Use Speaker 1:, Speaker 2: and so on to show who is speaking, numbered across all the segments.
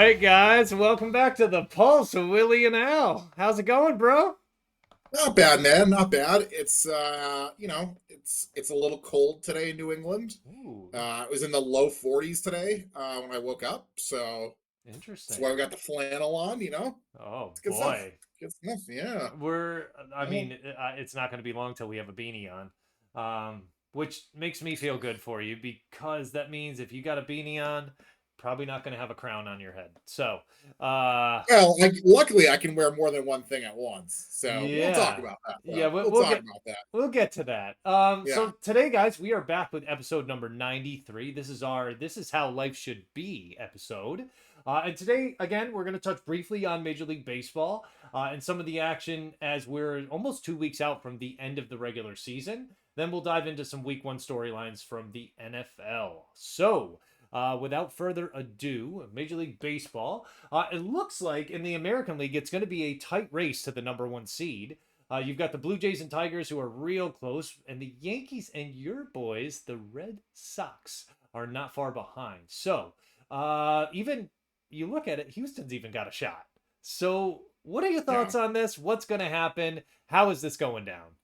Speaker 1: right, guys, welcome back to the Pulse with Willie and Al. How's it going, bro?
Speaker 2: Not bad, man. Not bad. It's it's a little cold today in New England.
Speaker 1: Ooh,
Speaker 2: It was in the low 40s today when I woke up, so that's why
Speaker 1: interesting.
Speaker 2: we got the flannel on.
Speaker 1: Oh
Speaker 2: It's good stuff.
Speaker 1: boy,
Speaker 2: Good stuff. Yeah.
Speaker 1: we're. I
Speaker 2: Yeah.
Speaker 1: mean, it's not going to be long till we have a beanie on, which makes me feel good for you because that means if you got a beanie on, probably not going to have a crown on your head. So, uh,
Speaker 2: Well, luckily I can wear more than one thing at once, so we'll talk
Speaker 1: yeah,
Speaker 2: about that.
Speaker 1: yeah,
Speaker 2: Though.
Speaker 1: we'll,
Speaker 2: We'll
Speaker 1: we'll
Speaker 2: talk
Speaker 1: get
Speaker 2: about that.
Speaker 1: we'll get to that.
Speaker 2: Yeah.
Speaker 1: So today, guys, we are back with episode number 93. This is how life should be episode. And today, again, we're going to touch briefly on Major League Baseball and some of the action as we're almost 2 weeks out from the end of the regular season. Then we'll dive into some Week One storylines from the NFL. So. Without further ado, Major League Baseball. It looks like in the American League, it's going to be a tight race to the number one seed. You've got the Blue Jays and Tigers who are real close, and the Yankees and your boys, the Red Sox, are not far behind. So, even you look at it, Houston's even got a shot. So, what are your
Speaker 2: Yeah.
Speaker 1: thoughts on this? What's going to happen? How is this going down?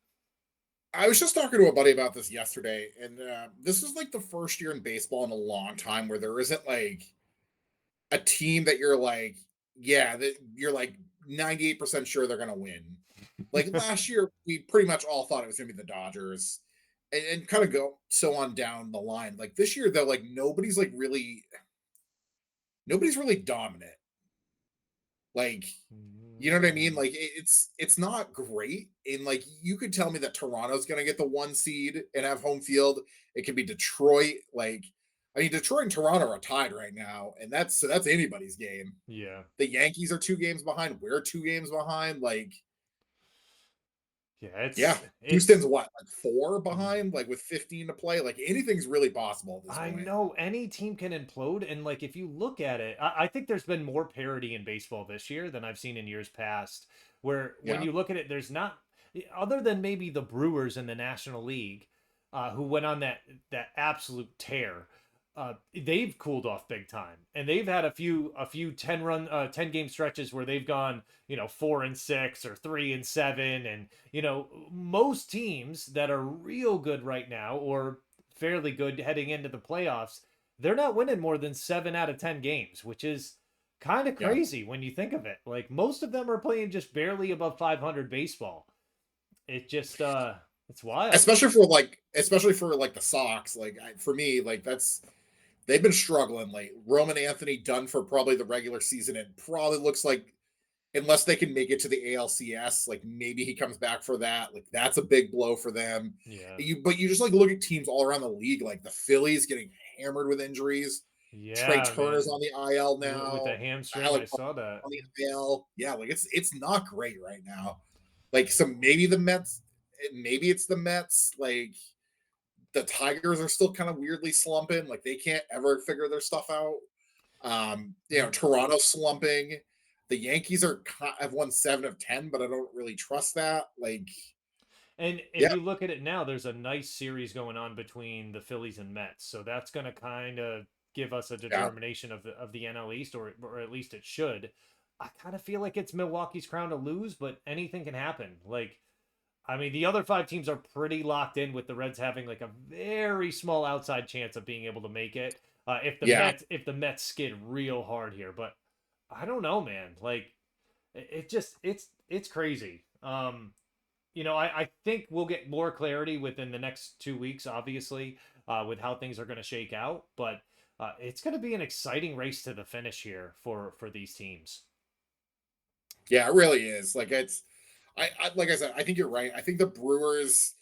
Speaker 2: I was just talking to a buddy about this yesterday, and this is like the first year in baseball in a long time where there isn't like a team that you're like, yeah, that you're like 98% sure they're gonna win. Like last year, we pretty much all thought it was gonna be the Dodgers, and kind of go so on down the line. Like this year, though, like nobody's really dominant. Like, you know what I mean?
Speaker 1: Mm,
Speaker 2: Like it's not great. And like you could tell me that Toronto's gonna get the one seed and have home field. It could be Detroit. Like, I mean, Detroit and Toronto are tied right now, and that's anybody's game.
Speaker 1: yeah.
Speaker 2: The Yankees are 2 games behind. We're 2 games behind. Like,
Speaker 1: Yeah,
Speaker 2: yeah,
Speaker 1: it's
Speaker 2: Houston's what, like four
Speaker 1: mm,
Speaker 2: behind, like with 15 to play. Like anything's really possible at this
Speaker 1: I
Speaker 2: point.
Speaker 1: know any team can implode, and like if you look at it, I think there's been more parity in baseball this year than I've seen in years past. Where when
Speaker 2: Yeah,
Speaker 1: you look at it, there's not, other than maybe the Brewers in the National League, who went on that absolute tear. They've cooled off big time, and they've had a few 10 game stretches where they've gone 4-6 or 3-7, and most teams that are real good right now or fairly good heading into the playoffs, they're not winning more than 7 out of 10 games, which is kind of
Speaker 2: yeah.
Speaker 1: crazy when you think of it. Like most of them are playing just barely above 500 baseball. It just it's wild.
Speaker 2: Especially for like the Sox. Like for me, like that's they've been struggling late. Roman Anthony done for probably the regular season. It probably looks like unless they can make it to the ALCS, like maybe he comes back for that. Like that's a big blow for them.
Speaker 1: Yeah.
Speaker 2: But you just like look at teams all around the league, like the Phillies getting hammered with injuries. Trey
Speaker 1: Yeah,
Speaker 2: Turner's
Speaker 1: man.
Speaker 2: on the IL
Speaker 1: With
Speaker 2: now.
Speaker 1: the hamstring,
Speaker 2: Alec
Speaker 1: I saw that.
Speaker 2: on the IL. Yeah, like it's not great right now. Like so maybe the Mets, maybe it's the Mets. Like the Tigers are still kind of weirdly slumping. Like they can't ever figure their stuff out.
Speaker 1: Mm.
Speaker 2: Toronto slumping. The Yankees have won 7 of 10, but I don't really trust that. Like,
Speaker 1: And if
Speaker 2: yeah,
Speaker 1: you look at it now, there's a nice series going on between the Phillies and Mets. So that's going to kind of give us a
Speaker 2: yeah,
Speaker 1: determination of the NL East, or at least it should. I kind of feel like it's Milwaukee's crown to lose, but anything can happen. Like, I mean, the other five teams are pretty locked in, with the Reds having like a very small outside chance of being able to make it. If the
Speaker 2: yeah,
Speaker 1: Mets skid real hard here, but I don't know, man. Like, it just it's crazy. I think we'll get more clarity within the next 2 weeks, obviously, with how things are going to shake out. But it's going to be an exciting race to the finish here for these teams.
Speaker 2: yeah. It really is. Like like I said, I think you're right. I think the Brewers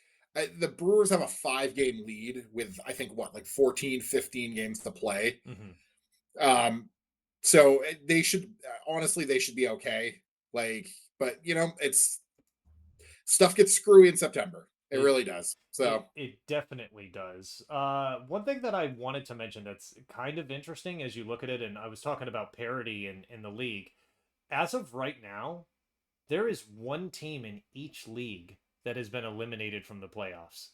Speaker 2: have a 5 game lead with I think what like 14, 15 games to play.
Speaker 1: Hmm.
Speaker 2: Um, so they should honestly they should be okay. Like, but it's stuff gets screwy in September. It
Speaker 1: It
Speaker 2: really does.
Speaker 1: it
Speaker 2: So
Speaker 1: it definitely does. One thing that I wanted to mention that's kind of interesting as you look at it, and I was talking about parity in the league. As of right now, there is one team in each league that has been eliminated from the playoffs.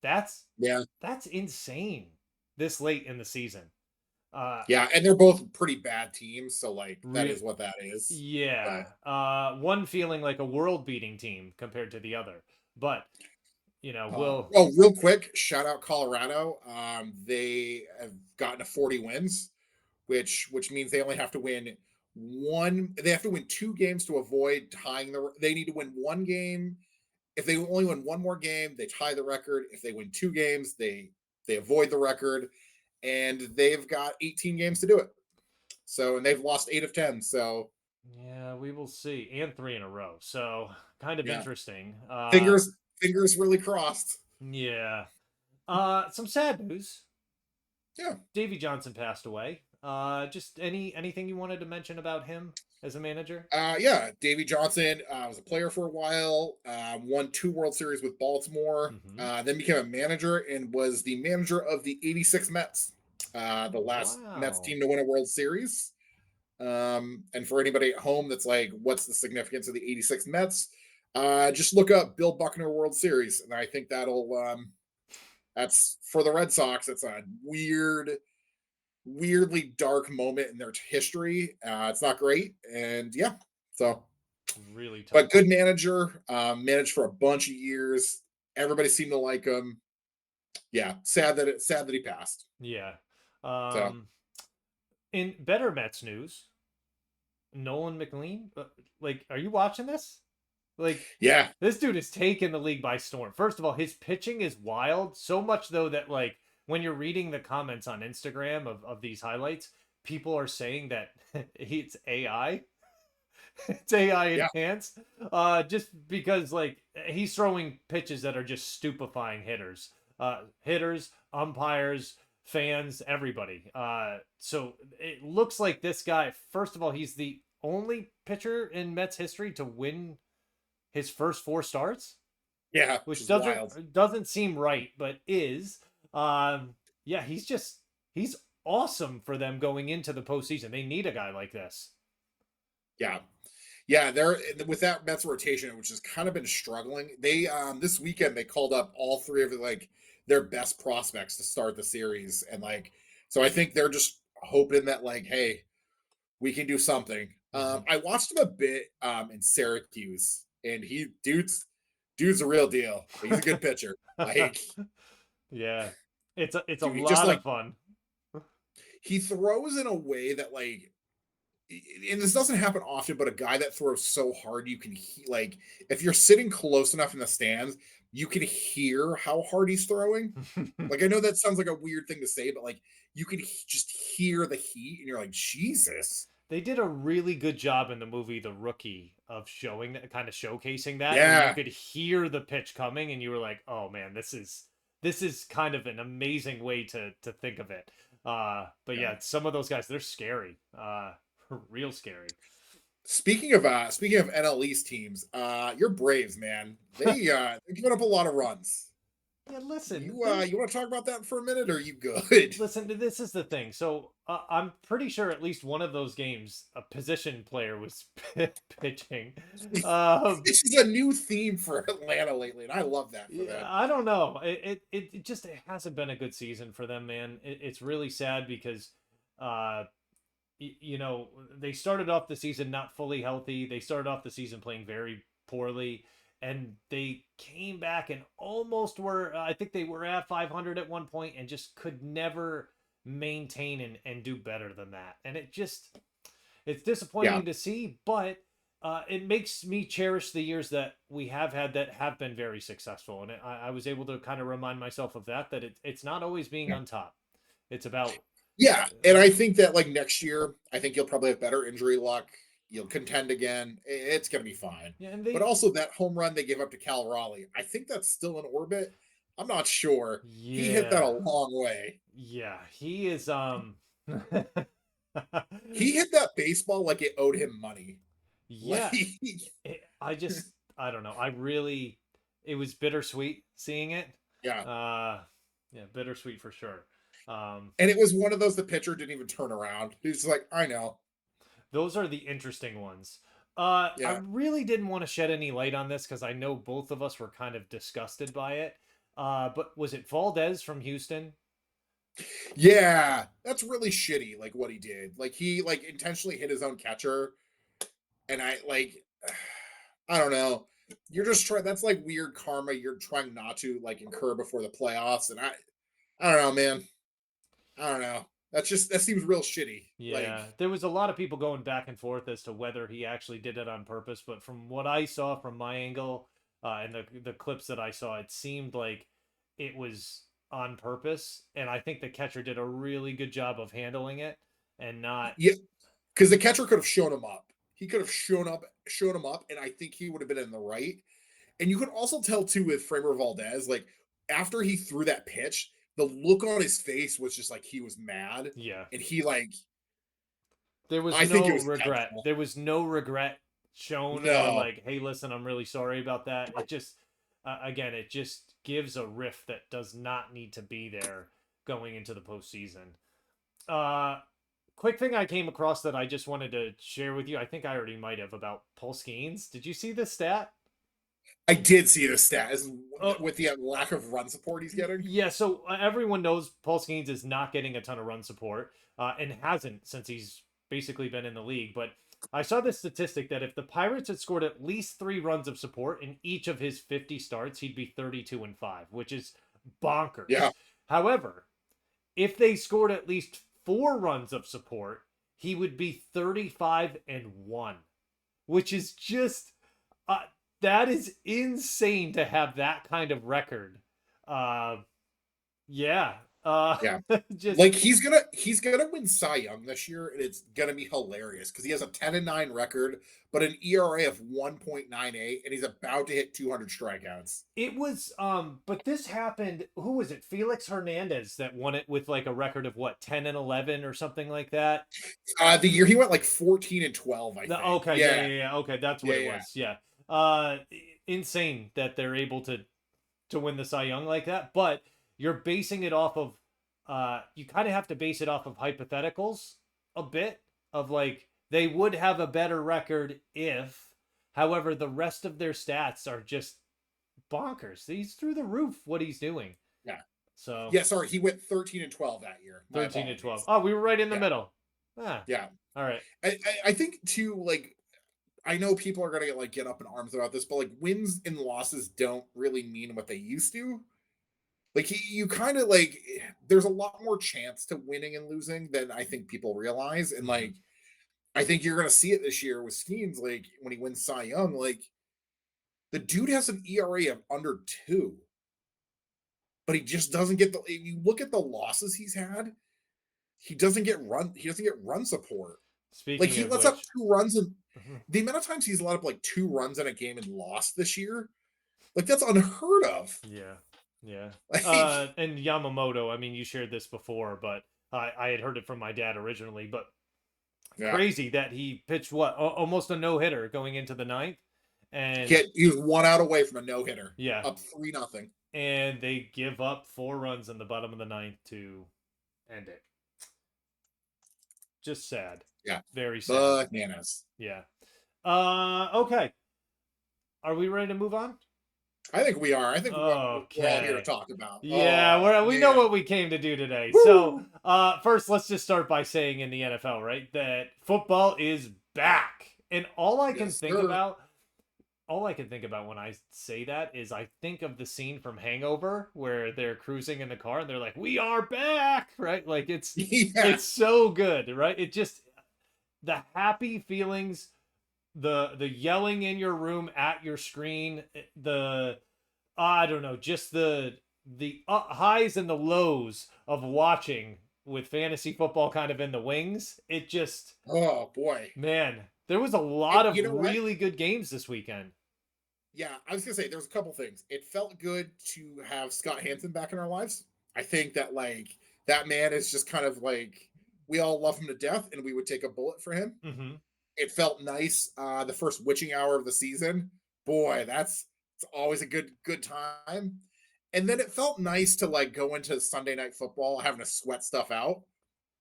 Speaker 1: That's
Speaker 2: yeah,
Speaker 1: that's insane this late in the season. Uh,
Speaker 2: Yeah, and they're both pretty bad teams, so like that
Speaker 1: re-
Speaker 2: is what that is.
Speaker 1: yeah.
Speaker 2: But
Speaker 1: One feeling like a world-beating team compared to the other, but we'll.
Speaker 2: oh, real quick, shout out Colorado. They have gotten to 40 wins, which means they only have to win one. They have to win 2 games to avoid tying the. They need to win 1 game. If they only win one more game, they tie the record. If they win 2 games, they avoid the record, and they've got 18 games to do it. So, and they've lost 8 of 10. So,
Speaker 1: Yeah, we will see. And three in a row. So kind of
Speaker 2: yeah,
Speaker 1: interesting.
Speaker 2: fingers really crossed.
Speaker 1: Yeah. Some sad news.
Speaker 2: Yeah.
Speaker 1: Davy Johnson passed away. Just anything you wanted to mention about him as a manager?
Speaker 2: Yeah, Davy Johnson was a player for a while, won 2 World Series with Baltimore,
Speaker 1: Mm-hmm.
Speaker 2: then became a manager and was the manager of the '86 Mets, the last Mets
Speaker 1: Wow.
Speaker 2: team to win a World Series. And for anybody at home that's like, what's the significance of the '86 Mets? Just look up Bill Buckner World Series, and I think that's for the Red Sox. It's a weirdly dark moment in their history. It's not great, and yeah, so
Speaker 1: Really tough.
Speaker 2: but good manager. Managed for a bunch of years. Everybody seemed to like him. Yeah, sad that he passed.
Speaker 1: Yeah.
Speaker 2: So
Speaker 1: In better Mets news, Nolan McLean, like, are you watching this? Like,
Speaker 2: yeah,
Speaker 1: this dude is taking the league by storm. First of all, his pitching is wild. So much though that like when you're reading the comments on Instagram of these highlights, people are saying that it's AI. It's AI
Speaker 2: yeah,
Speaker 1: enhanced. Just because like he's throwing pitches that are just stupefying hitters. Hitters, umpires, fans, everybody. So it looks like this guy, first of all, he's the only pitcher in Mets history to win his first four starts,
Speaker 2: yeah, which
Speaker 1: which
Speaker 2: is wild.
Speaker 1: doesn't seem right, but is. Yeah, he's awesome for them going into the postseason. They need a guy like this.
Speaker 2: Yeah, yeah. They're with that Mets rotation, which has kind of been struggling. They this weekend they called up all 3 of like their best prospects to start the series, and like so I think they're just hoping that like, hey, we can do something.
Speaker 1: Mm-hmm.
Speaker 2: I watched him a bit in Syracuse, and dude's a real deal. He's a good pitcher. Like
Speaker 1: Yeah, it's a
Speaker 2: dude, he just
Speaker 1: lot of
Speaker 2: like
Speaker 1: fun.
Speaker 2: he throws in a way that like, and this doesn't happen often, but a guy that throws so hard you can like if you're sitting close enough in the stands, you can hear how hard he's throwing. Like I know that sounds like a weird thing to say, but like you can just hear the heat, and you're like, Jesus.
Speaker 1: They did a really good job in the movie The Rookie of showing that, kind of showcasing that, where you
Speaker 2: Yeah,
Speaker 1: could hear the pitch coming and you were like, "Oh man, this is kind of an amazing way to think of it." But
Speaker 2: yeah.
Speaker 1: yeah, some of those guys, they're scary. Real scary.
Speaker 2: Speaking of NL East teams, your Braves, man, they're giving up a lot of runs.
Speaker 1: Yeah, listen,
Speaker 2: You want to talk about that for a minute, or are you good?
Speaker 1: listen, this is the thing. So I'm pretty sure at least one of those games, a position player was pitching. Um,
Speaker 2: This is a new theme for Atlanta lately, and I love that for
Speaker 1: yeah,
Speaker 2: them.
Speaker 1: I don't know. It just it hasn't been a good season for them, man. It's really sad because, uh, they started off the season not fully healthy. They started off the season playing very poorly, and they came back and almost were. I think they were at 500 at one point, and just could never maintain and do better than that. And it's
Speaker 2: Yeah,
Speaker 1: disappointing to see, but it makes me cherish the years that we have had that have been very successful. And I was able to kind of remind myself of that it's not always being
Speaker 2: yeah,
Speaker 1: on top. It's about,
Speaker 2: yeah. And I think that like next year, I think you'll probably have better injury luck. You'll contend again. It's gonna be fine.
Speaker 1: yeah, and
Speaker 2: But
Speaker 1: they,
Speaker 2: also that home run they gave up to Cal Raleigh, I think that's still in orbit. I'm not sure. He hit that a
Speaker 1: yeah,
Speaker 2: long way.
Speaker 1: yeah, he is,
Speaker 2: He hit that baseball like it owed him money. Like,
Speaker 1: yeah, I don't know. It was bittersweet seeing it.
Speaker 2: yeah.
Speaker 1: Uh, yeah, bittersweet for sure. Um,
Speaker 2: And it was one of those the pitcher didn't even turn around. He's like, I know.
Speaker 1: Those are the interesting ones. I
Speaker 2: Yeah.
Speaker 1: really didn't want to shed any light on this because I know both of us were kind of disgusted by it. But was it Valdez from Houston?
Speaker 2: Yeah, that's really shitty. Like what he did. Like he like intentionally hit his own catcher, and I like, I don't know. You're just trying. That's like weird karma. You're trying not to like incur before the playoffs, and I don't know, man. I don't know. That seems real shitty. Like,
Speaker 1: Yeah, there was a lot of people going back and forth as to whether he actually did it on purpose, but from what I saw from my angle, and the clips that I saw, it seemed like it was on purpose, and I think the catcher did a really good job of handling it and not.
Speaker 2: yeah, because the catcher could have shown him up. He could have shown him up, and I think he would have been in the right. And you could also tell too with Framer Valdez, like after he threw that pitch, the look on his face was just like he was mad,
Speaker 1: Yeah,
Speaker 2: and he like
Speaker 1: there was
Speaker 2: I think it
Speaker 1: no
Speaker 2: was
Speaker 1: regret.
Speaker 2: intentional.
Speaker 1: There was no regret shown or
Speaker 2: No,
Speaker 1: like, hey, listen, I'm really sorry about that. It just, again, it just gives a rift that does not need to be there going into the postseason. Uh, Quick thing I came across that I just wanted to share with you. I think I already might have about Paul Skeens. Did you see this stat?
Speaker 2: I did see the stat
Speaker 1: Oh,
Speaker 2: with the lack of run support he's getting.
Speaker 1: yeah. So everyone knows Paul Skeens is not getting a ton of run support, and hasn't since he's basically been in the league. But I saw this statistic that if the Pirates had scored at least 3 runs of support in each of his 50 starts, he'd be 32-5, which is
Speaker 2: Yeah,
Speaker 1: bonkers. However, if they scored at least 4 runs of support, he would be 35-1, which is just uh, that is insane to have that kind of record. Uh, yeah,
Speaker 2: yeah.
Speaker 1: just
Speaker 2: Like he's gonna win Cy Young this year, and it's gonna be hilarious because he has a 10-9 record, but an ERA of 1.98, and he's about to hit 200 strikeouts.
Speaker 1: it was. But this happened. Who was it? Felix Hernandez that won it with like a record of what 10-11 or something like that.
Speaker 2: The year he went like 14-12, I think.
Speaker 1: Okay, yeah,
Speaker 2: Yeah,
Speaker 1: yeah, yeah. Okay, that's what
Speaker 2: yeah,
Speaker 1: it
Speaker 2: yeah,
Speaker 1: was. Yeah. Uh, Insane that they're able to win the Cy Young like that, but you're basing it off of you kind of have to base it off of hypotheticals a bit of like they would have a better record if, however, the rest of their stats are just bonkers. He's through the roof what he's doing.
Speaker 2: yeah,
Speaker 1: So
Speaker 2: yeah. Sorry, he went 13-12 that year. My
Speaker 1: 13-12.
Speaker 2: apologies.
Speaker 1: Oh, we were right in the
Speaker 2: Yeah,
Speaker 1: middle. Ah,
Speaker 2: yeah.
Speaker 1: all right.
Speaker 2: I think too. Like I know people are gonna get up in arms about this, but like wins and losses don't really mean what they used to. Like you kind of like there's a lot more chance to winning and losing than I think people realize, and
Speaker 1: Mm-hmm.
Speaker 2: like I think you're gonna see it this year with Skeens. Like when he wins Cy Young, like the dude has an ERA of under 2, but he just doesn't get the. If you look at the losses he's had, he doesn't get run support. Like
Speaker 1: Speaking
Speaker 2: he
Speaker 1: of
Speaker 2: lets up
Speaker 1: which,
Speaker 2: 2 runs, and the amount of times he's let up like 2 runs in a game and lost this year, like that's unheard of.
Speaker 1: yeah, yeah.
Speaker 2: Like
Speaker 1: And Yamamoto. I mean, you shared this before, but I had heard it from my dad originally. But
Speaker 2: yeah,
Speaker 1: crazy that he pitched what almost a no hitter going into the ninth, and
Speaker 2: he was 1 out away from a no hitter,
Speaker 1: yeah,
Speaker 2: up 3-0.
Speaker 1: and they give up 4 runs in the bottom of the ninth to end it. Just sad,
Speaker 2: Yeah,
Speaker 1: very sad.
Speaker 2: bananas.
Speaker 1: Yeah. Okay. Are we ready to move on?
Speaker 2: I think we are. I think what we're all here to
Speaker 1: Okay.
Speaker 2: talk about.
Speaker 1: Yeah,
Speaker 2: Oh
Speaker 1: we know
Speaker 2: man,
Speaker 1: what we came to do today. So,
Speaker 2: woo!
Speaker 1: first, let's just start by saying in the NFL, right, that football is back, and
Speaker 2: Yes, sir.
Speaker 1: all I can think about when I say that is I think of the scene from Hangover where they're cruising in the car and they're like, "We are back!" Right? Like
Speaker 2: Yeah.
Speaker 1: it's so good, right? It just the happy feelings, the yelling in your room at your screen, the I don't know, just the highs and the lows of watching with fantasy football kind of in the wings. It just
Speaker 2: Oh boy.
Speaker 1: man, there was a
Speaker 2: And
Speaker 1: lot of
Speaker 2: you know what?
Speaker 1: really good games this weekend.
Speaker 2: Yeah, I was gonna say there's a couple things. It felt good to have Scott Hansen back in our lives. I think that like that man is just kind of like we all love him to death, and we would take a bullet for him.
Speaker 1: Mm-hmm.
Speaker 2: It felt nice. The first witching hour of the season, boy, that's it's always a good time. And then it felt nice to like go into Sunday night football having to sweat stuff out.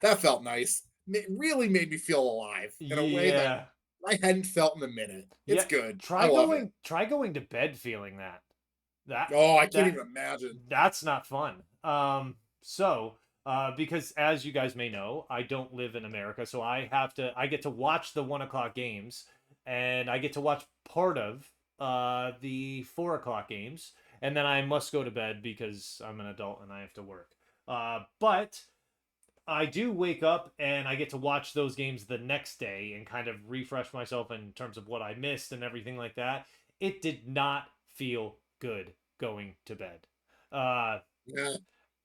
Speaker 2: That felt nice. It really made me feel alive in a way that
Speaker 1: Yeah.
Speaker 2: I hadn't felt in a minute. It's
Speaker 1: Yeah.
Speaker 2: good. I love it.
Speaker 1: Try going to bed feeling that. That
Speaker 2: Oh, I can't
Speaker 1: that
Speaker 2: even imagine.
Speaker 1: that's not fun. So Because as you guys may know, I don't live in America, so I get to watch the 1 o'clock games, and I get to watch part of the 4 o'clock games, and then I must go to bed because I'm an adult and I have to work. But I do wake up and I get to watch those games the next day and kind of refresh myself in terms of what I missed and everything like that. It did not feel good going to bed. Uh,
Speaker 2: Yeah.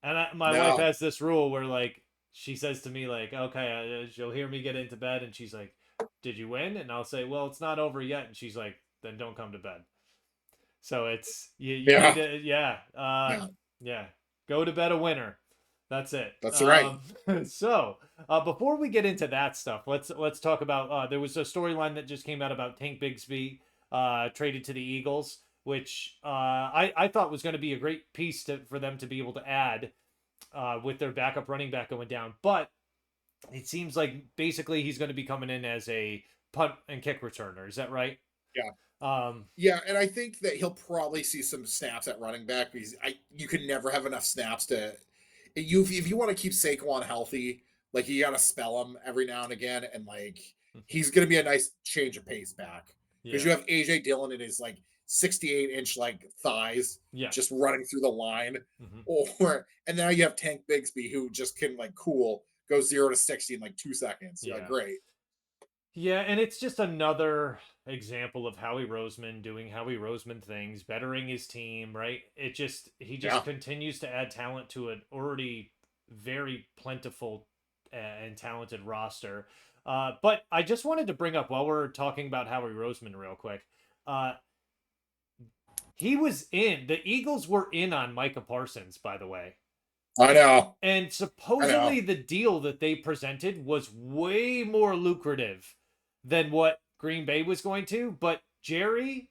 Speaker 1: and my wife
Speaker 2: No.
Speaker 1: has this rule where, like, she says to me, like, okay, she'll hear me get into bed and she's like, did you win? And I'll say, well, it's not over yet. And she's like, then don't come to bed. So it's you need
Speaker 2: Yeah.
Speaker 1: to
Speaker 2: Yeah.
Speaker 1: yeah, go to bed a winner. That's it.
Speaker 2: That's right.
Speaker 1: So before we get into that stuff, let's talk about there was a storyline that just came out about Tank Bigsby traded to the Eagles, which I thought was going to be a great piece for them to be able to add with their backup running back going down, but it seems like basically he's going to be coming in as a punt and kick returner. Is that right?
Speaker 2: Yeah.
Speaker 1: Um,
Speaker 2: Yeah, and I think that he'll probably see some snaps at running back because you can never have enough snaps to if you want to keep Saquon healthy, like you got to spell him every now and again, and like he's going to be a nice change of pace back because
Speaker 1: yeah,
Speaker 2: you have AJ Dillon in his like 68-inch like thighs
Speaker 1: yeah.
Speaker 2: just running through the line,
Speaker 1: Mm-hmm.
Speaker 2: or and now you have Tank Bigsby who just can like go 0 to 60 in like 2 seconds. You're like,
Speaker 1: Yeah.
Speaker 2: great,
Speaker 1: Yeah, and it's just another example of Howie Roseman doing Howie Roseman things, bettering his team, right? He just
Speaker 2: yeah.
Speaker 1: continues to add talent to an already very plentiful and talented roster. But I just wanted to bring up while we're talking about Howie Roseman real quick. Uh, the Eagles were in on Micah Parsons, by the way.
Speaker 2: I know,
Speaker 1: And
Speaker 2: I know,
Speaker 1: supposedly the deal that they presented was way more lucrative than what Green Bay was going to. But Jerry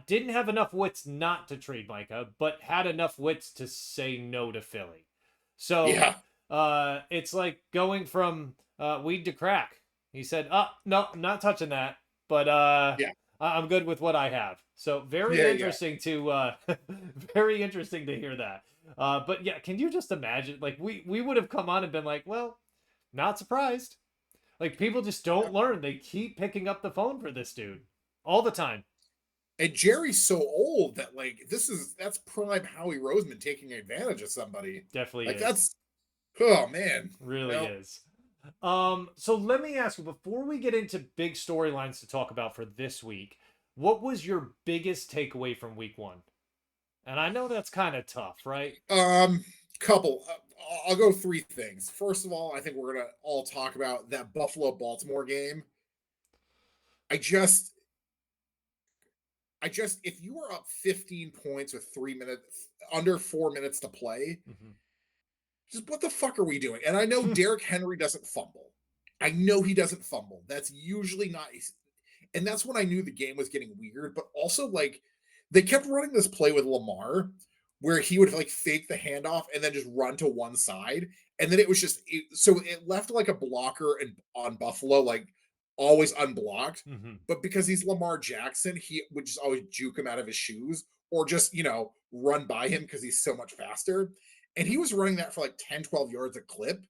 Speaker 1: didn't have enough wits not to trade Micah, but had enough wits to say no to Philly. So
Speaker 2: yeah,
Speaker 1: it's like going from weed to crack. He said, "Oh no, I'm not touching that, but
Speaker 2: yeah,
Speaker 1: I'm good with what I have." So very
Speaker 2: yeah, yeah.
Speaker 1: interesting to very interesting to hear that. But yeah, can you just imagine? Like we would have come on and been like, "Well, not surprised." Like people just don't learn. They keep picking up the phone for this dude all the time.
Speaker 2: And Jerry's so old that like that's prime Howie Roseman taking advantage of somebody.
Speaker 1: Definitely
Speaker 2: Like
Speaker 1: is.
Speaker 2: that's oh man.
Speaker 1: Really
Speaker 2: No.
Speaker 1: is. So let me ask you before we get into big storylines to talk about for this week, what was your biggest takeaway from week one? And I know that's kind of tough, right?
Speaker 2: Couple. I'll go three things. First of all, I think we're gonna all talk about that Buffalo Baltimore game. I just if you were up 15 points with 3 minutes under 4 minutes to play,
Speaker 1: Mm-hmm.
Speaker 2: just what the fuck are we doing? And I know Derrick Henry doesn't fumble. I know he doesn't fumble. That's usually not, and that's when I knew the game was getting weird. But also, like, they kept running this play with Lamar where he would like fake the handoff and then just run to one side, and then it was so it left like a blocker and on Buffalo like always unblocked.
Speaker 1: Mm-hmm.
Speaker 2: But because he's Lamar Jackson, he would just always juke him out of his shoes or just run by him because he's so much faster. And he was running that for like 10, 12 yards a clip.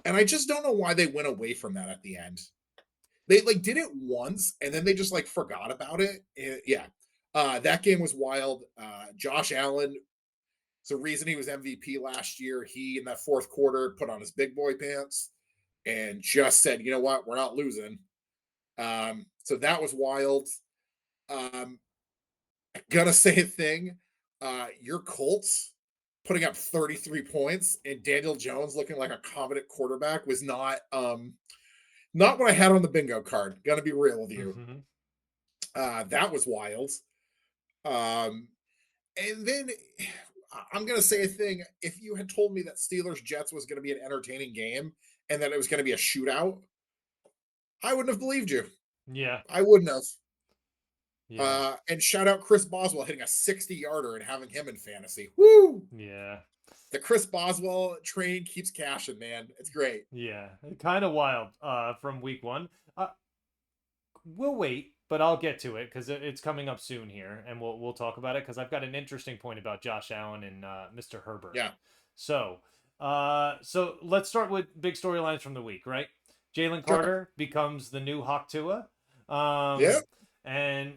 Speaker 2: And I just don't know why they went away from that at the end. They like did it once and then they just like forgot about it. Yeah. That game was wild. Josh Allen, it's the reason he was MVP last year. He in that fourth quarter put on his big boy pants and just said, you know what, we're not losing. So that was wild. Um, Gonna say a thing. Your Colts putting up 33 points and Daniel Jones looking like a competent quarterback was not what I had on the bingo card. Gonna be real with you.
Speaker 1: Mm-hmm.
Speaker 2: That was wild. Um, and then I'm gonna say a thing. If you had told me that Steelers Jets was gonna be an entertaining game and that it was gonna be a shootout, I wouldn't have believed you.
Speaker 1: Yeah.
Speaker 2: I wouldn't have.
Speaker 1: Yeah.
Speaker 2: And shout out Chris Boswell hitting a 60-yarder and having him in fantasy. Woo!
Speaker 1: Yeah.
Speaker 2: The Chris Boswell train keeps cashing, man. It's great.
Speaker 1: Yeah. Kind of wild from week one. We'll wait, but I'll get to it because it's coming up soon here, and we'll talk about it because I've got an interesting point about Josh Allen and Mr. Herbert.
Speaker 2: Yeah.
Speaker 1: So, So let's start with big storylines from the week, right? Jalen
Speaker 2: Sure.
Speaker 1: Carter becomes the new Hawk Tua.
Speaker 2: Yeah.
Speaker 1: And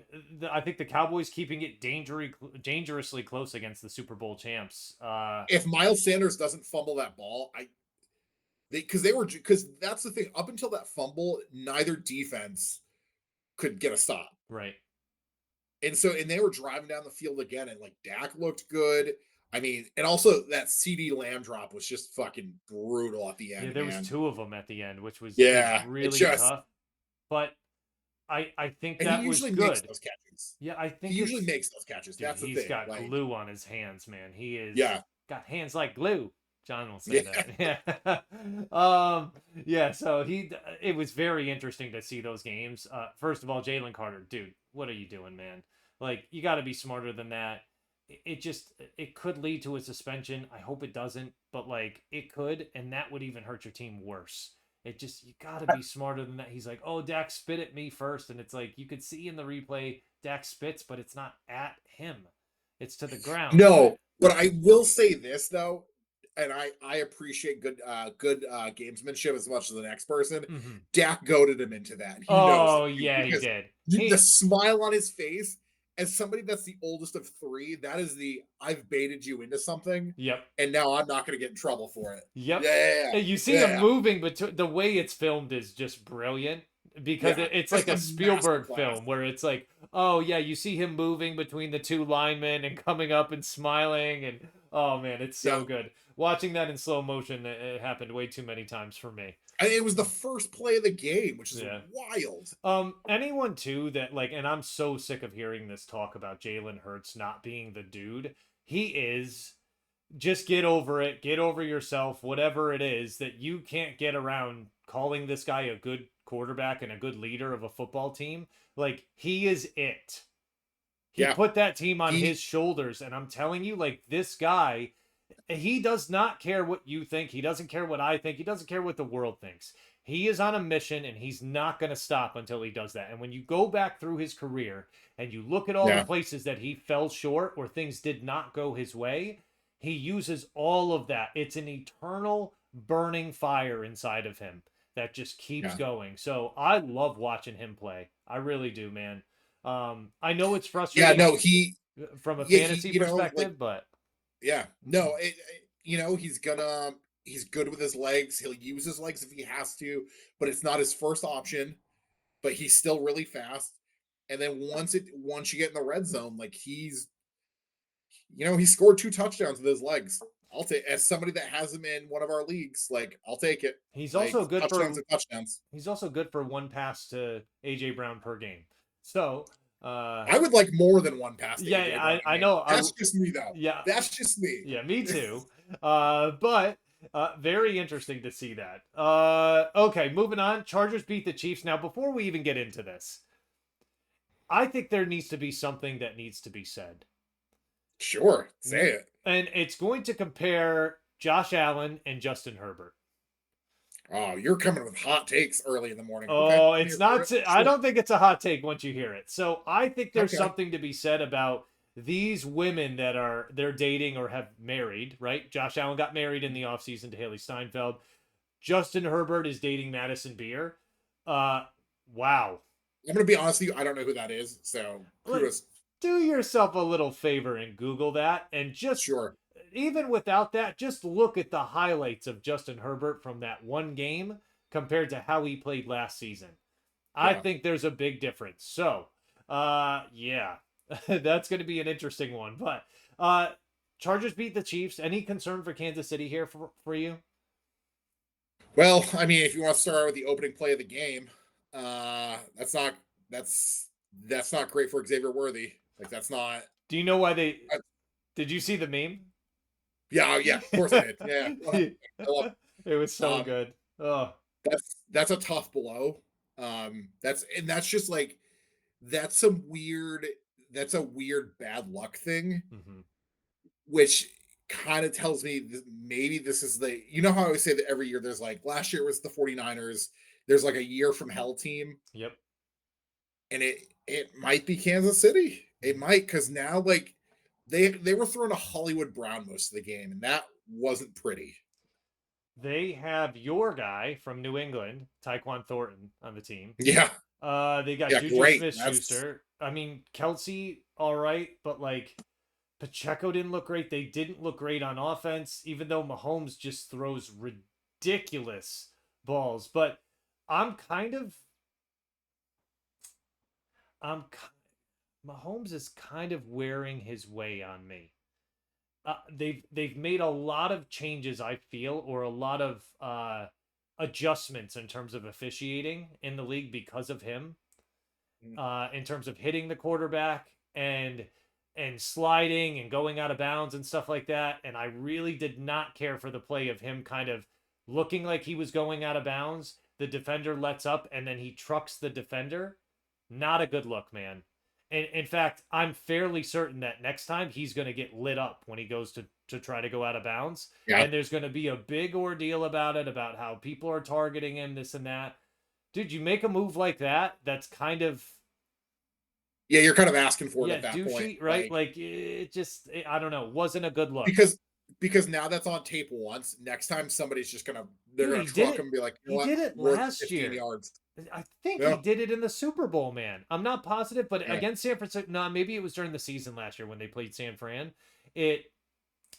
Speaker 1: I think the Cowboys keeping it dangerously close against the Super Bowl champs.
Speaker 2: If Miles Sanders doesn't fumble that ball, they were because that's the thing. Up until that fumble, neither defense could get a stop.
Speaker 1: Right.
Speaker 2: And they were driving down the field again, and like Dak looked good. I mean, and also that CD Lamb drop was just fucking brutal at the
Speaker 1: Yeah,
Speaker 2: end,
Speaker 1: there was
Speaker 2: man.
Speaker 1: two of them at the end, which was
Speaker 2: Yeah, it
Speaker 1: really
Speaker 2: just
Speaker 1: tough. But I think
Speaker 2: and he
Speaker 1: that was
Speaker 2: usually makes
Speaker 1: good.
Speaker 2: those catches.
Speaker 1: Yeah, I
Speaker 2: He
Speaker 1: think
Speaker 2: usually
Speaker 1: it's
Speaker 2: makes those catches.
Speaker 1: dude,
Speaker 2: That's the
Speaker 1: he's
Speaker 2: thing.
Speaker 1: got
Speaker 2: Like,
Speaker 1: glue on his hands, man. He is
Speaker 2: yeah,
Speaker 1: got hands like glue. John will say
Speaker 2: yeah,
Speaker 1: that. Yeah. um, yeah, so it was very interesting to see those games. First of all, Jalen Carter, dude, what are you doing, man? Like, you got to be smarter than that. It just it could lead to a suspension. I hope it doesn't, but like it could, and that would even hurt your team worse. It just you got to be smarter than that. He's like, "Oh, Dak spit at me first," and it's like you could see in the replay Dak spits, but it's not at him. It's to the ground.
Speaker 2: no. But I will say this though, and I appreciate good gamesmanship as much as the next person.
Speaker 1: Mhm.
Speaker 2: Dak goaded him into that. He knows it
Speaker 1: Oh
Speaker 2: too,
Speaker 1: yeah, he
Speaker 2: because
Speaker 1: did.
Speaker 2: the
Speaker 1: He
Speaker 2: smile on his face, as somebody that's the oldest of three, that is the I've baited you into something,
Speaker 1: Yep.
Speaker 2: and now I'm not going to get in trouble for it.
Speaker 1: Yep.
Speaker 2: Yeah,
Speaker 1: And you see him
Speaker 2: yeah,
Speaker 1: moving, but the way it's filmed is just brilliant because
Speaker 2: yeah.
Speaker 1: it's like
Speaker 2: Just
Speaker 1: a
Speaker 2: a
Speaker 1: Spielberg
Speaker 2: masterclass.
Speaker 1: film where it's like, oh yeah, you see him moving between the two linemen and coming up and smiling, and oh man, it's
Speaker 2: Yeah,
Speaker 1: so good. Watching that in slow motion, it happened way too many times for me.
Speaker 2: and it was the first play of the game, which is
Speaker 1: Yeah.
Speaker 2: wild.
Speaker 1: Anyone too that like, and I'm so sick of hearing this talk about Jalen Hurts not being the dude. He is. Just get over it. Get over yourself. Whatever it is that you can't get around calling this guy a good quarterback and a good leader of a football team. Like he is it. He
Speaker 2: Yeah,
Speaker 1: put that team on
Speaker 2: he
Speaker 1: his shoulders, and I'm telling you, like this guy he does not care what you think. He doesn't care what I think. He doesn't care what the world thinks. He is on a mission and he's not going to stop until he does that. And when you go back through his career and you look at all the
Speaker 2: yeah,
Speaker 1: places that he fell short or things did not go his way, he uses all of that. It's an eternal burning fire inside of him that just keeps
Speaker 2: yeah.
Speaker 1: going. So I love watching him play. I really do, man. I know it's
Speaker 2: Yeah,
Speaker 1: frustrating
Speaker 2: no,
Speaker 1: from a
Speaker 2: he
Speaker 1: fantasy
Speaker 2: like
Speaker 1: perspective, but
Speaker 2: yeah. No, he's good with his legs. He'll use his legs if he has to, but it's not his first option, but he's still really fast. And then once you get in the red zone, like he scored two touchdowns with his legs. I'll take as somebody that has him in one of our leagues, like I'll take it.
Speaker 1: he's
Speaker 2: Like
Speaker 1: also good
Speaker 2: touchdowns
Speaker 1: for
Speaker 2: and touchdowns.
Speaker 1: he's also good for one pass to AJ Brown per game. So,
Speaker 2: I would like more than one pass to
Speaker 1: yeah,
Speaker 2: AJ Brown a
Speaker 1: I
Speaker 2: game.
Speaker 1: know.
Speaker 2: That's just me though.
Speaker 1: Yeah,
Speaker 2: That's just me.
Speaker 1: yeah, me too. But very interesting to see that. Okay, moving on. Chargers beat the Chiefs. Now, before we even get into this, I think there needs to be something that needs to be said,
Speaker 2: Sure, say it.
Speaker 1: and it's going to compare Josh Allen and Justin Herbert.
Speaker 2: Oh, you're coming with hot takes early in the morning. Okay,
Speaker 1: Oh,
Speaker 2: I'm
Speaker 1: it's
Speaker 2: here for
Speaker 1: not.
Speaker 2: it.
Speaker 1: I
Speaker 2: Sure.
Speaker 1: don't think it's a hot take once you hear it. So I think there's
Speaker 2: Okay.
Speaker 1: something to be said about these women that they're dating or have married, right? Josh Allen got married in the offseason to Haley Steinfeld. Justin Herbert is dating Madison Beer. Uh, wow.
Speaker 2: I'm gonna be honest with you. I don't know who that is. So
Speaker 1: Like,
Speaker 2: kudos.
Speaker 1: do yourself a little favor and Google that, and just
Speaker 2: Sure.
Speaker 1: even without that, just look at the highlights of Justin Herbert from that one game compared to how he played last season. I
Speaker 2: Yeah.
Speaker 1: think there's a big difference. So, yeah, that's going to be an interesting one. But Chargers beat the Chiefs. Any concern for Kansas City here for you?
Speaker 2: Well, I mean, if you want to start with the opening play of the game, that's not that's that's not great for Xavier Worthy. Like that's not.
Speaker 1: Do you know why they?
Speaker 2: I,
Speaker 1: Did you see the meme?
Speaker 2: yeah, yeah. Of course I did. Yeah,
Speaker 1: It
Speaker 2: 100%. I love
Speaker 1: was
Speaker 2: it.
Speaker 1: so good. Oh,
Speaker 2: That's a tough blow. That's just like that's some weird. That's a weird bad luck thing,
Speaker 1: hmm,
Speaker 2: which kind of tells me that maybe this is how I always say that every year there's like last year was the 49ers, there's like a year from hell team,
Speaker 1: yep.
Speaker 2: and it might be Kansas City. It might, because now like they were throwing a Hollywood Brown most of the game, and that wasn't pretty.
Speaker 1: they have your guy from New England, Tyquan Thornton, on the team.
Speaker 2: Yeah.
Speaker 1: They got
Speaker 2: Yeah,
Speaker 1: Juju
Speaker 2: great. That's
Speaker 1: Smith-Schuster. I mean, Kelsey, all right, but like Pacheco didn't look great. They didn't look great on offense, even though Mahomes just throws ridiculous balls. But I'm kind of, I'm, Mahomes is kind of wearing his way on me. They've made a lot of changes, I feel, or a lot of adjustments in terms of officiating in the league because of him. In terms of hitting the quarterback and sliding and going out of bounds and stuff like that. And I really did not care for the play of him kind of looking like he was going out of bounds. The defender lets up and then he trucks the defender. Not a good look, man. And in fact, I'm fairly certain that next time he's going to get lit up when he goes to try to go out of bounds.
Speaker 2: yeah.
Speaker 1: And there's going to be a big ordeal about it, about how people are targeting him, this and that. Dude, you make a move like that, that's kind of,
Speaker 2: Yeah, you're kind of asking for it
Speaker 1: yeah,
Speaker 2: at that point.
Speaker 1: douchey, right?
Speaker 2: Like
Speaker 1: Like it just, I don't know, wasn't a good look.
Speaker 2: because because now that's on tape once. Next time somebody's just gonna they're
Speaker 1: Dude,
Speaker 2: gonna truck him and be like, you know
Speaker 1: He
Speaker 2: what,
Speaker 1: did it
Speaker 2: worth the
Speaker 1: last
Speaker 2: 15
Speaker 1: year.
Speaker 2: yards.
Speaker 1: I think he
Speaker 2: Yeah.
Speaker 1: did it in the Super Bowl, man. I'm not positive, but
Speaker 2: Yeah.
Speaker 1: against San Francisco, no, maybe it was during the season last year when they played San Fran. It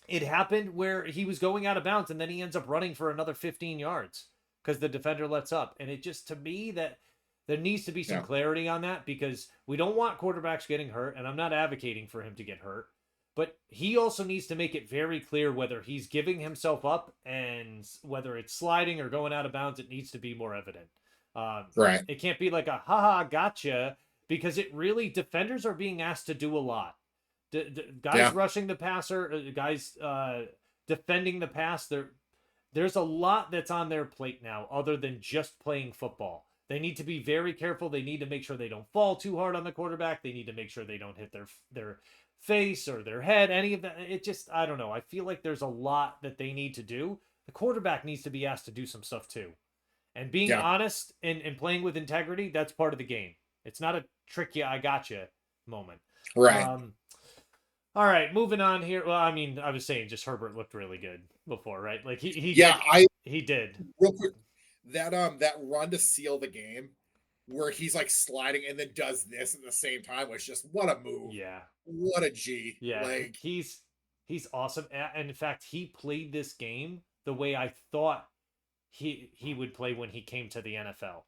Speaker 1: it happened where he was going out of bounds and then he ends up running for another 15 yards because the defender lets up. And it just, to me, that there needs to be some
Speaker 2: Yeah.
Speaker 1: clarity on that because we don't want quarterbacks getting hurt. And I'm not advocating for him to get hurt. But he also needs to make it very clear whether he's giving himself up and whether it's sliding or going out of bounds. It needs to be more evident. Um,
Speaker 2: Right.
Speaker 1: it can't be like a haha gotcha because it really, defenders are being asked to do a lot. Guys
Speaker 2: Yeah.
Speaker 1: rushing the passer, guys defending the pass. There's a lot that's on their plate now, other than just playing football. They need to be very careful. They need to make sure they don't fall too hard on the quarterback. They need to make sure they don't hit their face or their head. Any of that. It just, I don't know. I feel like there's a lot that they need to do. The quarterback needs to be asked to do some stuff too. And being
Speaker 2: Yeah.
Speaker 1: honest and playing with integrity, that's part of the game. It's not a trick you, I gotcha moment.
Speaker 2: Right.
Speaker 1: Um, all right, moving on here. Well, I mean, I was saying just Herbert looked really good before, right? Like he
Speaker 2: Yeah,
Speaker 1: did,
Speaker 2: I
Speaker 1: he did.
Speaker 2: real quick, that run to seal the game where he's like sliding and then does this at the same time was just what a move.
Speaker 1: Yeah,
Speaker 2: What a G.
Speaker 1: yeah.
Speaker 2: Like,
Speaker 1: He's awesome. And in fact, he played this game the way I thought he would play when he came to the NFL.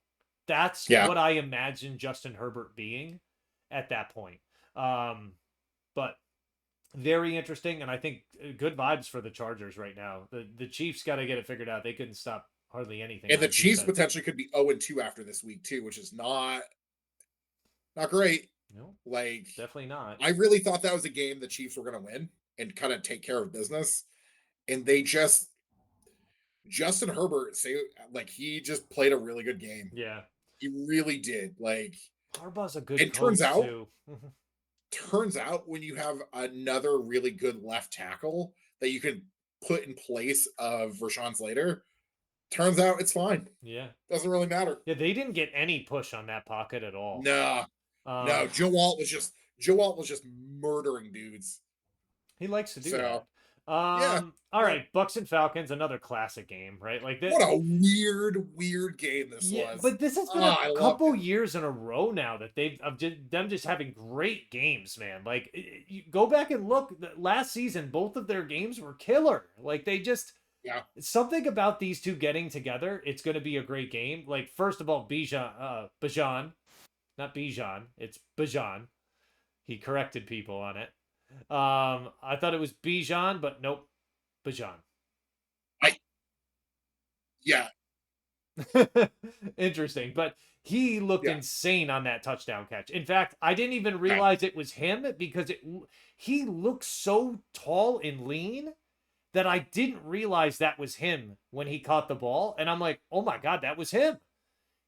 Speaker 1: That's
Speaker 2: yeah.
Speaker 1: what I imagined Justin Herbert being at that point. Um, but very interesting, and I think good vibes for the Chargers right now. The Chiefs got to get it figured out. They couldn't stop hardly anything
Speaker 2: And the
Speaker 1: on
Speaker 2: Chiefs
Speaker 1: defense.
Speaker 2: potentially could be 0-2 after this week too, which is not great.
Speaker 1: No,
Speaker 2: Like,
Speaker 1: definitely not.
Speaker 2: I really thought that was a game the Chiefs were going to win and kind of take care of business. And they just, Justin Herbert, say, like, he just played a really good game.
Speaker 1: Yeah,
Speaker 2: He really did. Like,
Speaker 1: Harbaugh's a good
Speaker 2: and turns
Speaker 1: coach
Speaker 2: out,
Speaker 1: too.
Speaker 2: turns out when you have another really good left tackle that you can put in place of Rashawn Slater, turns out it's fine.
Speaker 1: Yeah,
Speaker 2: Doesn't really matter.
Speaker 1: yeah. They didn't get any push on that pocket at all.
Speaker 2: No, no.
Speaker 1: Um,
Speaker 2: Joe Alt was just murdering dudes.
Speaker 1: he likes to do
Speaker 2: So
Speaker 1: that.
Speaker 2: yeah,
Speaker 1: All
Speaker 2: yeah.
Speaker 1: right, Bucks and Falcons, another classic game, right? Like that.
Speaker 2: What a weird game this
Speaker 1: Yeah,
Speaker 2: was.
Speaker 1: but this has been
Speaker 2: Ah,
Speaker 1: a
Speaker 2: I loved
Speaker 1: couple
Speaker 2: it.
Speaker 1: years in a row now that they've of them just having great games, man. Like you go back and look, last season both of their games were killer. Like they just,
Speaker 2: Yeah,
Speaker 1: something about these two getting together. It's going to be a great game. Like first of all, Bijan, not Bijan, it's Bijan. He corrected people on it. I thought it was Bijan, but nope, Bijan.
Speaker 2: I yeah
Speaker 1: Interesting, but he looked
Speaker 2: yeah
Speaker 1: insane on that touchdown catch. In fact, I didn't even
Speaker 2: yeah
Speaker 1: realize it was him because he looked so tall and lean that I didn't realize that was him when he caught the ball. And I'm like, oh my God, that was him.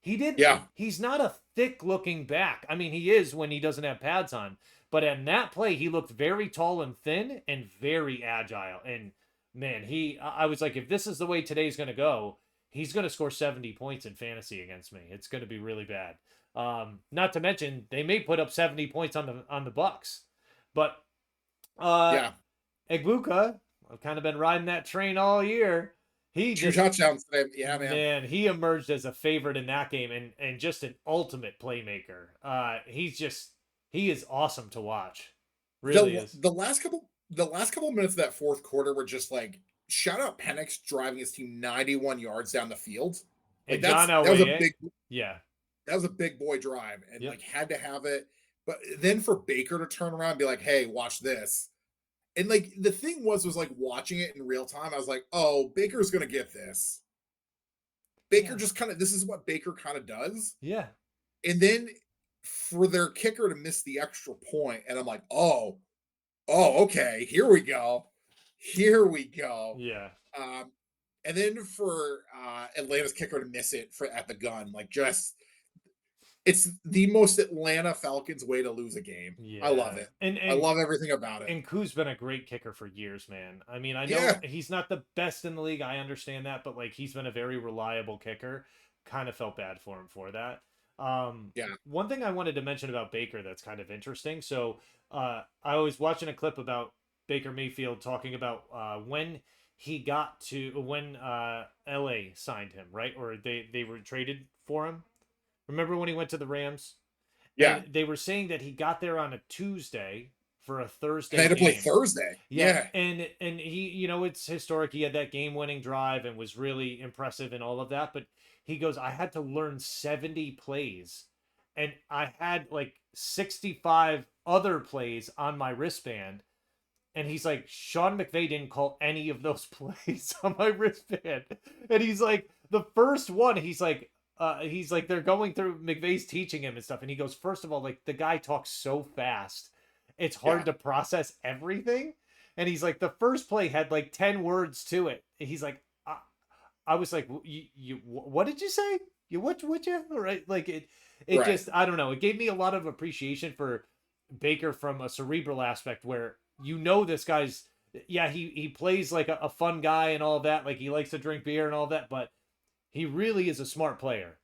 Speaker 2: yeah
Speaker 1: He's not a thick looking back. I mean, he is when he doesn't have pads on. But in that play, he looked very tall and thin and very agile. And man, I was like, if this is the way today's going to go, he's going to score 70 points in fantasy against me. It's going to be really bad. Not to mention, they may put up 70 points on the Bucks. But uh,
Speaker 2: yeah.
Speaker 1: Egbuka, I've kind of been riding that train all year. He
Speaker 2: Two
Speaker 1: just
Speaker 2: touchdowns today. Yeah, man.
Speaker 1: Man, he emerged as a favorite in that game and just an ultimate playmaker. He is awesome to watch. Really is.
Speaker 2: The last couple of minutes of that fourth quarter were just like shout out Penix driving his team 91 yards down the field. Like
Speaker 1: And John
Speaker 2: that was a
Speaker 1: Elway, eh?
Speaker 2: big
Speaker 1: Yeah.
Speaker 2: boy drive and
Speaker 1: Yep.
Speaker 2: like had to have it. But then for Baker to turn around and be like, "Hey, watch this." And like the thing was like watching it in real time. I was like, "Oh, Baker's gonna get this." Baker
Speaker 1: Yeah.
Speaker 2: just kind of this is what Baker kind of does.
Speaker 1: Yeah.
Speaker 2: And then for their kicker to miss the extra point, and I'm like, "Oh, okay, here we go, here we go."
Speaker 1: Yeah.
Speaker 2: Um, and then for Atlanta's kicker to miss it for at the gun, like just it's the most Atlanta Falcons way to lose a game. I love
Speaker 1: Yeah.
Speaker 2: it.
Speaker 1: And
Speaker 2: I
Speaker 1: and
Speaker 2: love everything about it.
Speaker 1: and Koo's been a great kicker for years, man. I mean, I know
Speaker 2: Yeah,
Speaker 1: he's not the best in the league. I understand that, but like he's been a very reliable kicker. Kind of felt bad for him for that.
Speaker 2: yeah.
Speaker 1: One thing I wanted to mention about Baker that's kind of interesting. So, I was watching a clip about Baker Mayfield talking about when he got to when LA signed him, right? Or they were traded for him. Remember when he went to the Rams?
Speaker 2: Yeah.
Speaker 1: And they were saying that he got there on a Tuesday for a
Speaker 2: And they
Speaker 1: Thursday
Speaker 2: had to play
Speaker 1: game.
Speaker 2: Thursday.
Speaker 1: Yeah,
Speaker 2: Yeah.
Speaker 1: and he, it's historic. He had that game-winning drive and was really impressive and all of that. But he goes, I had to learn 70 plays, and I had like 65 other plays on my wristband. And he's like, Sean McVay didn't call any of those plays on my wristband. And he's like, the first one, he's like, they're going through McVay's teaching him and stuff. And he goes, first of all, like the guy talks so fast, it's hard
Speaker 2: Yeah.
Speaker 1: to process everything. And he's like, the first play had like 10 words to it. He's like, I was like, what did you say? You what you? All right, like it
Speaker 2: Right.
Speaker 1: just, I don't know. It gave me a lot of appreciation for Baker from a cerebral aspect where this guy's, yeah, he plays like a fun guy and all that, like he likes to drink beer and all that, but he really is a smart player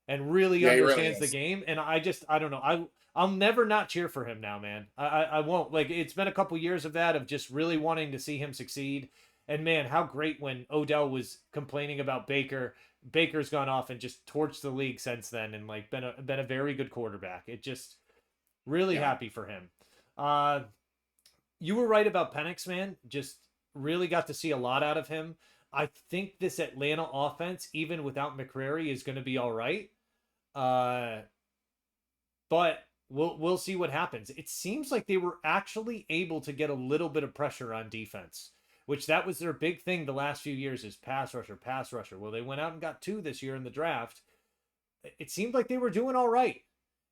Speaker 1: and really
Speaker 2: Yeah, he really
Speaker 1: understands the
Speaker 2: is.
Speaker 1: game. And I don't know. I'll never not cheer for him now, man. I won't. Like it's been a couple years of that, of just really wanting to see him succeed. And man, how great when Odell was complaining about Baker. Baker's gone off and just torched the league since then, and like been a very good quarterback. It just really
Speaker 2: Yeah.
Speaker 1: happy for him. Uh, you were right about Penix, man. Just really got to see a lot out of him. I think this Atlanta offense, even without McCrary, is going to be all right. Uh, but we'll see what happens. It seems like they were actually able to get a little bit of pressure on defense, which that was their big thing the last few years is pass rusher, pass rusher. Well, they went out and got two this year in the draft. It seemed like they were doing all right.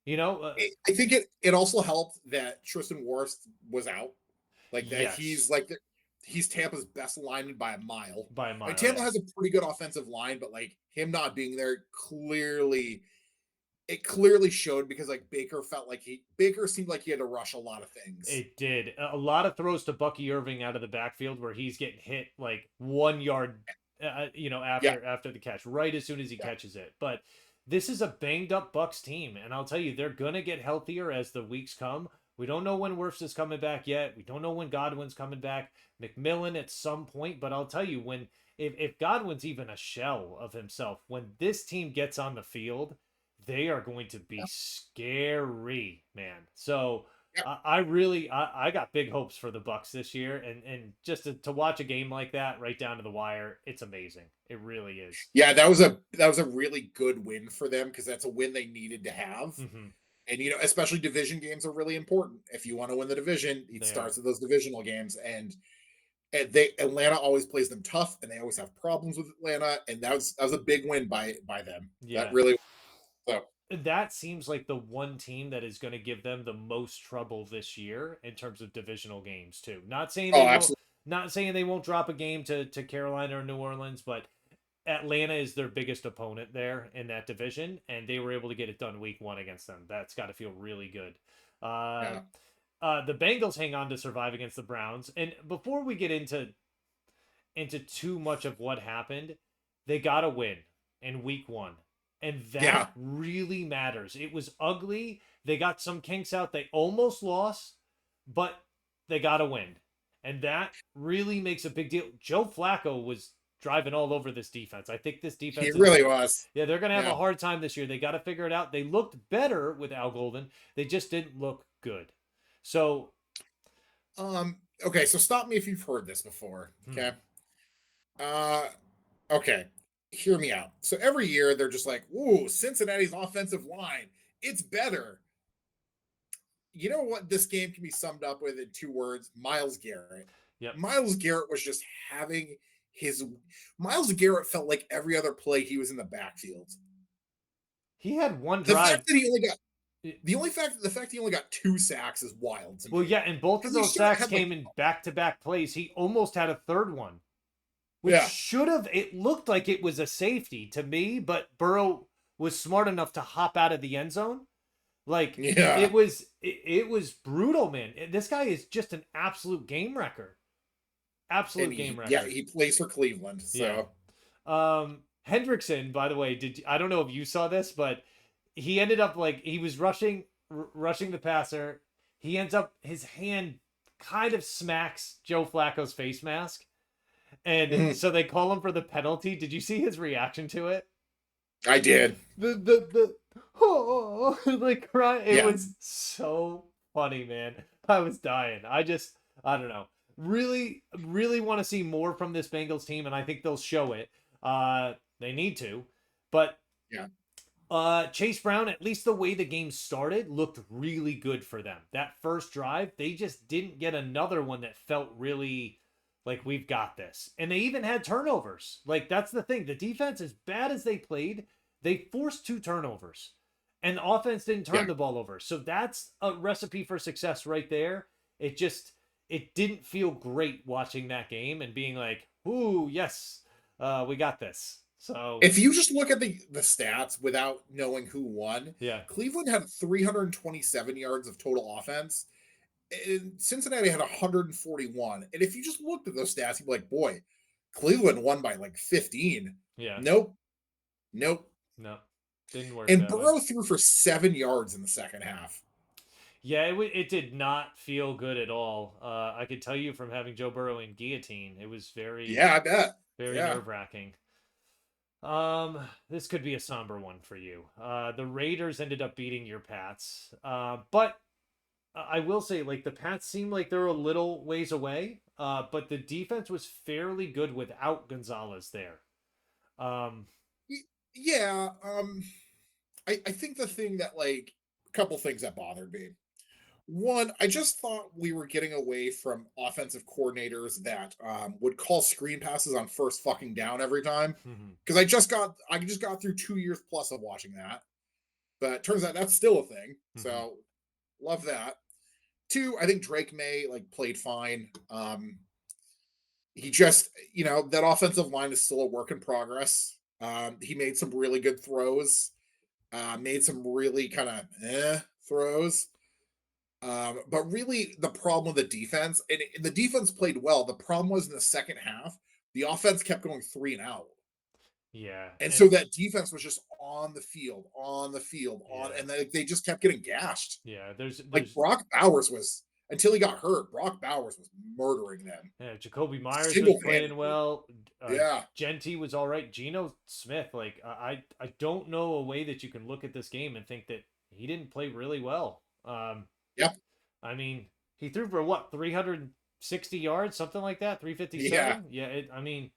Speaker 1: You know,
Speaker 2: I think it also helped that Tristan Wirfs was out. Like that
Speaker 1: yes,
Speaker 2: he's Tampa's best lineman by a mile.
Speaker 1: by a
Speaker 2: Like
Speaker 1: mile,
Speaker 2: Tampa
Speaker 1: yeah.
Speaker 2: has a pretty good offensive line, but like him not being there clearly showed because like Baker seemed like he had to rush a lot of things.
Speaker 1: It did. A lot of throws to Bucky Irving out of the backfield where he's getting hit like 1 yard,
Speaker 2: Yeah,
Speaker 1: after the catch, right as soon as he
Speaker 2: yeah,
Speaker 1: catches it. But this is a banged up Bucks team, and I'll tell you, they're gonna get healthier as the weeks come. We don't know when Wirfs is coming back yet. We don't know when Godwin's coming back. McMillan at some point, but I'll tell you when if Godwin's even a shell of himself, when this team gets on the field, they are going to be
Speaker 2: yeah,
Speaker 1: scary, man. So
Speaker 2: yeah.
Speaker 1: I really I got big hopes for the Bucks this year, and just to watch a game like that right down to the wire, it's amazing. It really is.
Speaker 2: Yeah, that was a really good win for them because that's a win they needed to have.
Speaker 1: Hmm.
Speaker 2: And especially division games are really important. If you want to win the division, it
Speaker 1: They are.
Speaker 2: starts with those divisional games. And they Atlanta always plays them tough, and they always have problems with Atlanta. And that was a big win by them. That
Speaker 1: Yeah.
Speaker 2: really so.
Speaker 1: That seems like the one team that is going to give them the most trouble this year in terms of divisional games too.
Speaker 2: Oh, absolutely.
Speaker 1: Not saying they won't drop a game to Carolina or New Orleans, but Atlanta is their biggest opponent there in that division, and they were able to get it done week one against them. That's got to feel really good. Uh,
Speaker 2: Yeah,
Speaker 1: the Bengals hang on to survive against the Browns, and before we get into too much of what happened, they got to win in week one. And that
Speaker 2: yeah,
Speaker 1: really matters. It was ugly. They got some kinks out. They almost lost, but they got to win. And that really makes a big deal. Joe Flacco was driving all over this defense. I think this
Speaker 2: He
Speaker 1: defense is,
Speaker 2: really was.
Speaker 1: yeah, they're going to have
Speaker 2: Yeah.
Speaker 1: a hard time this year. They got to figure it out. They looked better with Al Golden. They just didn't look good. So,
Speaker 2: Okay, so stop me if you've heard this before.
Speaker 1: hmm,
Speaker 2: Okay. Uh okay. Hear me out. So every year they're just like, ooh, Cincinnati's offensive line. It's better. You know what this game can be summed up with in two words? Miles Garrett.
Speaker 1: yep.
Speaker 2: Miles Garrett was just having his Miles Garrett felt like every other play he was in the backfield.
Speaker 1: He had one
Speaker 2: The
Speaker 1: drive.
Speaker 2: fact that he only got
Speaker 1: eh,
Speaker 2: the fact he only got 2 sacks is wild to
Speaker 1: Well,
Speaker 2: me.
Speaker 1: yeah, and both of
Speaker 2: Because he
Speaker 1: those
Speaker 2: should have
Speaker 1: sacks
Speaker 2: had like
Speaker 1: came in back-to-back plays. He almost had a third one, which
Speaker 2: yeah,
Speaker 1: should have, it looked like it was a safety to me, but Burrow was smart enough to hop out of the end zone. Like
Speaker 2: yeah.
Speaker 1: it was brutal, man. This guy is just an absolute game wrecker.
Speaker 2: And
Speaker 1: Absolute game
Speaker 2: yeah,
Speaker 1: wrecker.
Speaker 2: he plays for Cleveland.
Speaker 1: Yeah.
Speaker 2: So
Speaker 1: Hendrickson, by the way, I don't know if you saw this, but he ended up like he was rushing the passer. He ends up his hand kind of smacks Joe Flacco's face mask. And
Speaker 2: mhm,
Speaker 1: so they call him for the penalty. Did you see his reaction to it?
Speaker 2: I did.
Speaker 1: The oh, like cry. It
Speaker 2: Yeah.
Speaker 1: was so funny, man. I was dying. I don't know. Really want to see more from this Bengals team, and I think they'll show it. They need to, but
Speaker 2: Yeah.
Speaker 1: Chase Brown, at least the way the game started, looked really good for them. That first drive, they just didn't get another one that felt really like we've got this. And they even had turnovers. Like that's the thing. The defense, as bad as they played, they forced 2 turnovers. And the offense didn't
Speaker 2: Yeah.
Speaker 1: turn the ball over. So that's a recipe for success right there. It didn't feel great watching that game and being like, "Ooh, yes, we got this." So,
Speaker 2: If you just look at the stats without knowing who won,
Speaker 1: yeah.
Speaker 2: Cleveland had 327 yards of total offense, and Cincinnati had 141. And if you just looked at those stats, you'd be like, boy, Cleveland won by like 15.
Speaker 1: Yeah.
Speaker 2: Nope. Nope.
Speaker 1: No, didn't work
Speaker 2: And
Speaker 1: that way.
Speaker 2: Burrow threw for 7 yards in the second half.
Speaker 1: Yeah, it did not feel good at all. I could tell you from having Joe Burrow in guillotine, it was
Speaker 2: Yeah, I bet.
Speaker 1: very
Speaker 2: Yeah.
Speaker 1: nerve wracking. This could be a somber one for you. The Raiders ended up beating your Pats, but I will say, like the Pats seem like they're a little ways away. But the defense was fairly good without Gonzalez there. Um,
Speaker 2: Yeah. I think the thing that like a couple things that bothered me. One, I just thought we were getting away from offensive coordinators that would call screen passes on first fucking down every time. Because I just got through 2 years plus of watching that, but turns out that's still a thing. So love that. Two, I think Drake May like played fine. He just that offensive line is still a work in progress. He made some really good throws. Made some really kind of throws. But really, the problem with the defense, and the defense played well. The problem was in the second half, the offense kept going three and out.
Speaker 1: yeah,
Speaker 2: And
Speaker 1: and
Speaker 2: so that defense was just on the field,
Speaker 1: yeah,
Speaker 2: and they just kept getting gashed.
Speaker 1: yeah.
Speaker 2: Like
Speaker 1: There's
Speaker 2: Brock Bowers was, until he got hurt, Brock Bowers was murdering them
Speaker 1: Yeah, Jacoby Myers was
Speaker 2: single
Speaker 1: playing
Speaker 2: handedly.
Speaker 1: well.
Speaker 2: Yeah.
Speaker 1: Genty was all right. Geno Smith, like I don't know a way that you can look at this game and think that he didn't play really well.
Speaker 2: Yep.
Speaker 1: I mean, he threw for what 360 yards, something like that,
Speaker 2: Yeah.
Speaker 1: 357. Yeah, I mean,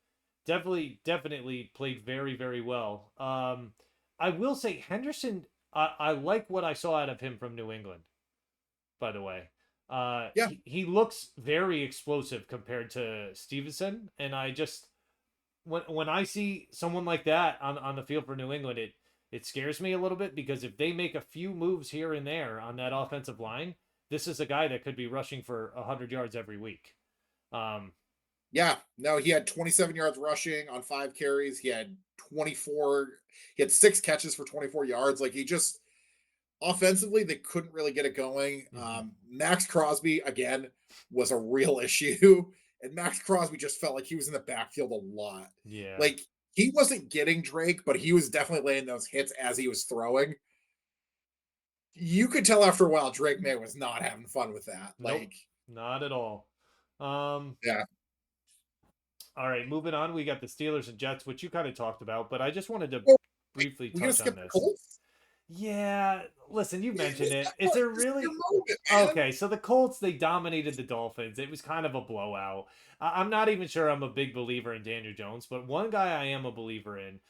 Speaker 1: definitely played very well. I will say Henderson. I like what I saw out of him from New England, by the way.
Speaker 2: Yeah.
Speaker 1: He looks very explosive compared to Stevenson, and I just when I see someone like that on the field for New England, it scares me a little bit because if they make a few moves here and there on that offensive line, this is a guy that could be rushing for 100 yards every week. Um,
Speaker 2: Yeah. No, he had 27 yards rushing on 5 carries. He had 24, he had 6 catches for 24 yards. Like he just offensively, they couldn't really get it going.
Speaker 1: mhm.
Speaker 2: Max Crosby, again, was a real issue. And Max Crosby just felt like he was in the backfield a lot.
Speaker 1: Yeah,
Speaker 2: Like he wasn't getting Drake, but he was definitely laying those hits as he was throwing. You could tell after a while Drake May was not having fun with that.
Speaker 1: nope,
Speaker 2: Like,
Speaker 1: not at all. Um,
Speaker 2: yeah,
Speaker 1: All right, moving on. We got the Steelers and Jets, which you kind of talked about, but I just wanted to
Speaker 2: Oh, wait,
Speaker 1: briefly
Speaker 2: we gonna
Speaker 1: touch on
Speaker 2: skip the
Speaker 1: this.
Speaker 2: Colts?
Speaker 1: Yeah, listen, you
Speaker 2: Man,
Speaker 1: mentioned it. Is there
Speaker 2: this is your
Speaker 1: really
Speaker 2: moment, man.
Speaker 1: okay? So the Colts, they dominated the Dolphins. It was kind of a blowout. I'm not even sure I'm a big believer in Daniel Jones, but one guy I am a believer in.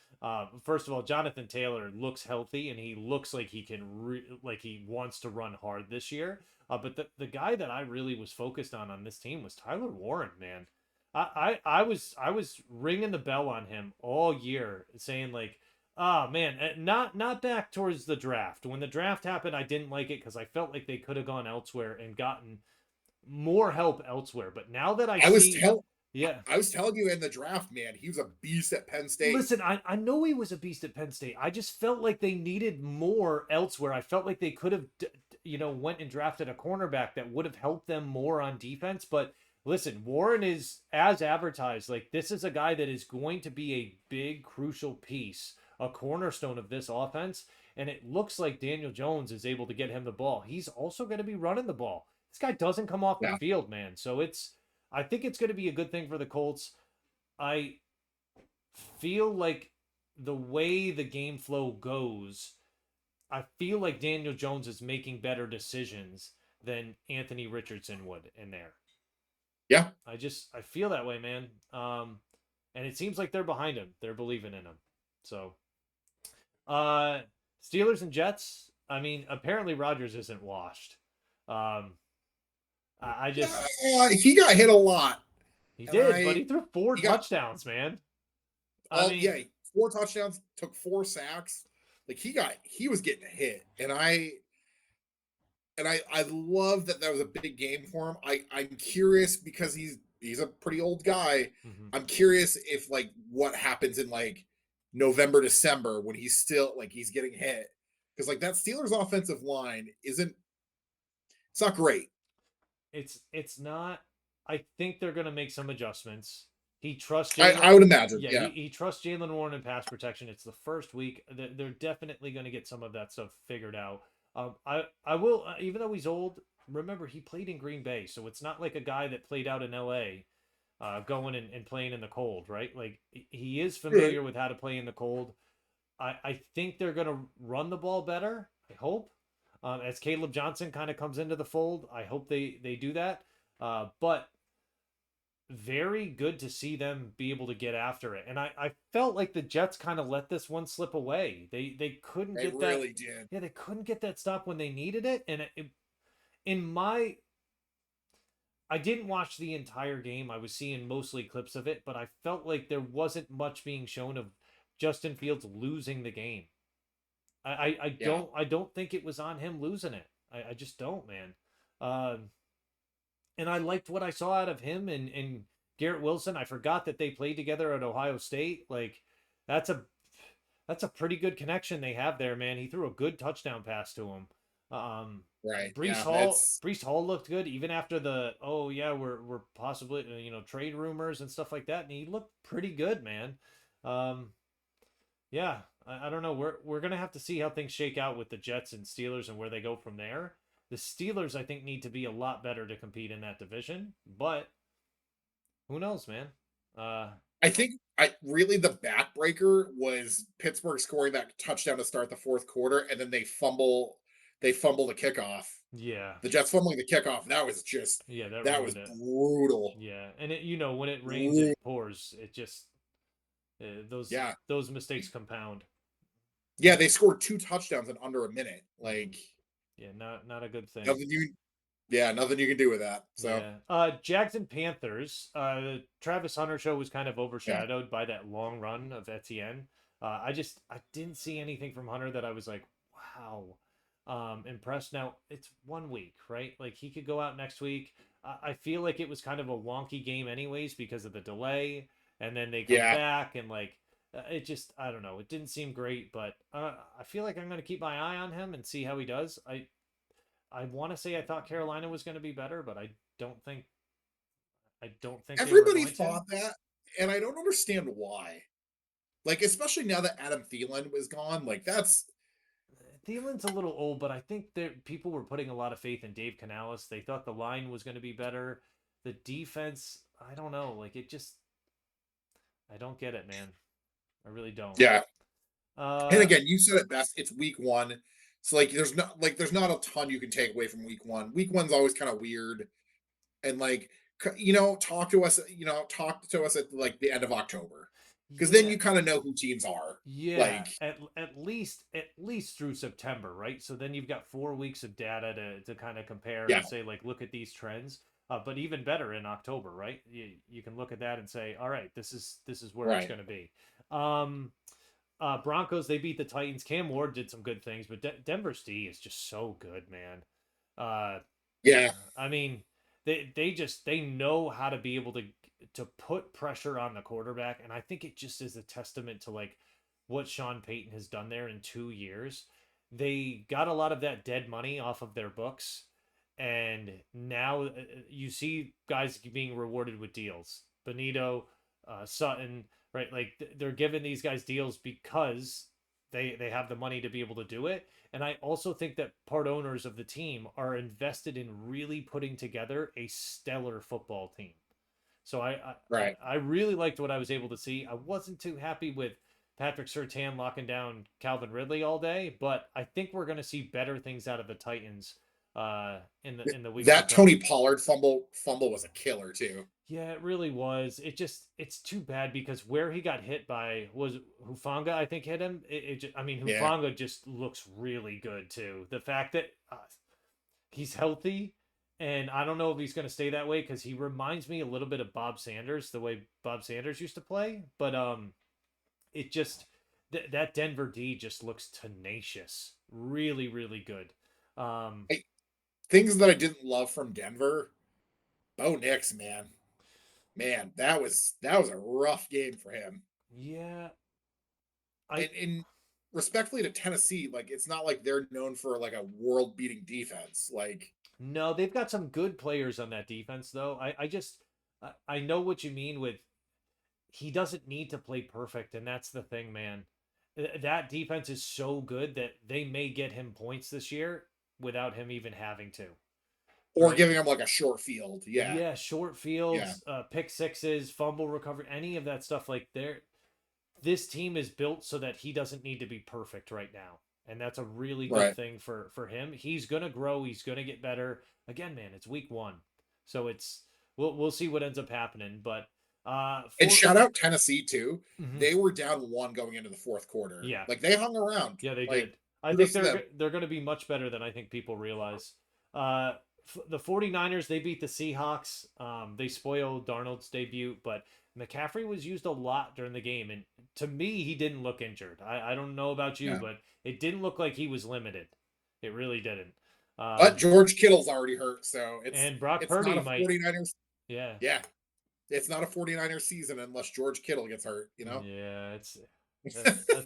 Speaker 1: First of all, Jonathan Taylor looks healthy and he looks like he can like he wants to run hard this year. But the guy that I really was focused on this team was Tyler Warren, man. I was ringing the bell on him all year, saying like, oh man, not back towards the draft. When the draft happened, I didn't like it because I felt like they could have gone elsewhere and gotten more help elsewhere. But now that I
Speaker 2: I was
Speaker 1: see,
Speaker 2: tell
Speaker 1: yeah,
Speaker 2: I was telling you in the draft, man, he was a beast at Penn State.
Speaker 1: listen, I know he was a beast at Penn State. I just felt like they needed more elsewhere. I felt like they could have, went and drafted a cornerback that would have helped them more on defense. But listen, Warren is as advertised. Like this is a guy that is going to be a big, crucial piece, a cornerstone of this offense. And it looks like Daniel Jones is able to get him the ball. He's also going to be running the ball. This guy doesn't come off the
Speaker 2: Yeah,
Speaker 1: field, man. So I think it's going to be a good thing for the Colts. I feel like the way the game flow goes, I feel like Daniel Jones is making better decisions than Anthony Richardson would in there.
Speaker 2: yeah,
Speaker 1: I feel that way, man. And it seems like they're behind him. They're believing in him. So, uh, Steelers and Jets. I mean, apparently Rodgers isn't washed. Um, I just
Speaker 2: yeah. He got hit a lot,
Speaker 1: he
Speaker 2: and
Speaker 1: did, but he threw four
Speaker 2: he got
Speaker 1: touchdowns, man. I
Speaker 2: all
Speaker 1: mean,
Speaker 2: yeah, 4 touchdowns, took 4 sacks. Like he was getting hit, and I love that was a big game for him. I'm curious because he's a pretty old guy.
Speaker 1: mhm.
Speaker 2: I'm curious if like what happens in like November, December when he's still like he's getting hit. Because like that Steelers offensive line isn't it's not great.
Speaker 1: It's not. I think they're gonna make some adjustments. He trusts
Speaker 2: I
Speaker 1: Jalen.
Speaker 2: would imagine,
Speaker 1: Yeah,
Speaker 2: yeah.
Speaker 1: he trusts Jalen Warren in pass protection. It's the first week. They're definitely gonna get some of that stuff figured out. I will even though he's old. Remember he played in Green Bay, so it's not like a guy that played out in L.A. Going and playing in the cold, right? Like he is
Speaker 2: Right.
Speaker 1: familiar with how to play in the cold. I think they're going to run the ball better. I hope. As Caleb Johnson kind of comes into the fold, I hope they do that. But very good to see them be able to get after it. And I felt like the Jets kind of let this one slip away. They couldn't
Speaker 2: They
Speaker 1: get that.
Speaker 2: really did.
Speaker 1: Yeah, they couldn't get that stop when they needed it. And in my I didn't watch the entire game. I was seeing mostly clips of it, but I felt like there wasn't much being shown of Justin Fields losing the game.
Speaker 2: Yeah.
Speaker 1: I don't think it was on him losing it. I just don't, man. And I liked what I saw out of him and Garrett Wilson. I forgot that they played together at Ohio State. Like that's a that's a pretty good connection they have there, man. He threw a good touchdown pass to him. Um,
Speaker 2: Right.
Speaker 1: Brees
Speaker 2: Yeah.
Speaker 1: Hall,
Speaker 2: It's
Speaker 1: Brees Hall looked good even after the oh yeah we're possibly trade rumors and stuff like that, and he looked pretty good, man. Um, yeah, I don't know. We're gonna have to see how things shake out with the Jets and Steelers and where they go from there. The Steelers, I think, need to be a lot better to compete in that division, but who knows, man? Uh,
Speaker 2: I think I really the backbreaker was Pittsburgh scoring that touchdown to start the fourth quarter, and then they fumble the kickoff.
Speaker 1: yeah,
Speaker 2: The Jets fumbling the kickoff.
Speaker 1: yeah, that
Speaker 2: That was
Speaker 1: ruined it.
Speaker 2: brutal.
Speaker 1: Yeah, and when it rains, it
Speaker 2: Brutal.
Speaker 1: pours. It just those
Speaker 2: Yeah.
Speaker 1: mistakes compound.
Speaker 2: Yeah, they scored 2 touchdowns in under a minute.
Speaker 1: Hmm.
Speaker 2: Like
Speaker 1: Yeah, not a good thing.
Speaker 2: nothing you yeah, nothing you can do with that. So
Speaker 1: Yeah. Jags and Panthers. Travis Hunter show was kind of
Speaker 2: yeah.
Speaker 1: overshadowed by that long run of Etienne. I didn't see anything from Hunter that I was like, wow, impressed. Now it's 1 week, right? Like he could go out next week. I feel like it was kind of a wonky game, anyways, because of the delay, and then they come
Speaker 2: Yeah.
Speaker 1: back and like it just I don't know. It didn't seem great, but I feel like I'm gonna keep my eye on him and see how he does. I want to say I thought Carolina was going to be better, but don't think I don't think they were
Speaker 2: Everybody
Speaker 1: going to.
Speaker 2: thought that, and I don't understand why. Like, especially now that Adam Thielen was gone, like that's
Speaker 1: Thielen's a little old, but I think that people were putting a lot of faith in Dave Canales. They thought the line was going to be better. The defense, I don't know, like it just I don't get it, man. I really don't.
Speaker 2: Yeah. And
Speaker 1: Uh,
Speaker 2: again, you said it best. It's week one. So there's not a ton you can take away from week one. Week one's always kind of weird. And talk to us at like the end of October. Because then
Speaker 1: yeah,
Speaker 2: you kind of know who teams are.
Speaker 1: yeah.
Speaker 2: Like,
Speaker 1: At least through September, right? So then you've got 4 weeks of data to kind of compare
Speaker 2: yeah,
Speaker 1: and say like, look at these trends. But even better in October, right? You can look at that and say, all right, this is where it's
Speaker 2: right.
Speaker 1: going to be. Um, Broncos, they beat the Titans. Cam Ward did some good things, but Denver's D is just so good, man. Uh,
Speaker 2: Yeah,
Speaker 1: I mean, they know how to be able to put pressure on the quarterback, and I think it just is a testament to like what Sean Payton has done there in 2 years. They got a lot of that dead money off of their books, and now you see guys being rewarded with deals. Benito, Sutton, right? Like they're giving these guys deals because they have the money to be able to do it. And I also think that part owners of the team are invested in really putting together a stellar football team. So
Speaker 2: right.
Speaker 1: I really liked what I was able to see. I wasn't too happy with Patrick Surtain locking down Calvin Ridley all day, but I think we're going to see better things out of the Titans in the weeks to
Speaker 2: That
Speaker 1: come.
Speaker 2: Tony Pollard fumble was a killer too.
Speaker 1: Yeah, it really was. It's too bad because where he got hit by was Hufanga, I think hit him. I mean,
Speaker 2: Yeah,
Speaker 1: Hufanga just looks really good too. The fact that he's healthy, and I don't know if he's going to stay that way because he reminds me a little bit of Bob Sanders, the way Bob Sanders used to play. But it just that Denver D just looks tenacious, really, really good. Um,
Speaker 2: I, things that I didn't love from Denver. Bo Nix, man, that was a rough game for him.
Speaker 1: yeah, I
Speaker 2: And respectfully to Tennessee, like it's not like they're known for like a world beating defense. Like,
Speaker 1: no, they've got some good players on that defense though. I know what you mean with he doesn't need to play perfect, and that's the thing, man. That defense is so good that they may get him points this year without him even having to,
Speaker 2: or
Speaker 1: right?
Speaker 2: giving him like a short field. Yeah,
Speaker 1: Yeah, short
Speaker 2: yeah,
Speaker 1: fields, pick sixes, fumble recovery, any of that stuff. Like this team is built so that he doesn't need to be perfect right now, and that's a really good
Speaker 2: right.
Speaker 1: thing for him. He's gonna grow. He's gonna get better. Again, man, it's week one, so we'll see what ends up happening. But
Speaker 2: And
Speaker 1: for
Speaker 2: shout out Tennessee too.
Speaker 1: mhm,
Speaker 2: They were down one going into the fourth quarter.
Speaker 1: yeah,
Speaker 2: Like they hung around.
Speaker 1: yeah, they
Speaker 2: Like
Speaker 1: did. I think
Speaker 2: kudos to them.
Speaker 1: they're going to be much better than I think people realize. Uh, the 49ers, they beat the Seahawks. They spoiled Darnold's debut, but McCaffrey was used a lot during the game, and to me, he didn't look injured. I don't know about you,
Speaker 2: Yeah.
Speaker 1: but it didn't look like he was limited. It really didn't.
Speaker 2: But
Speaker 1: Um,
Speaker 2: George Kittle's already hurt, so
Speaker 1: and Brock
Speaker 2: it's not
Speaker 1: Purdy
Speaker 2: a
Speaker 1: might,
Speaker 2: 49ers.
Speaker 1: yeah,
Speaker 2: Yeah. It's not a 49ers season unless George Kittle gets hurt.
Speaker 1: yeah, that's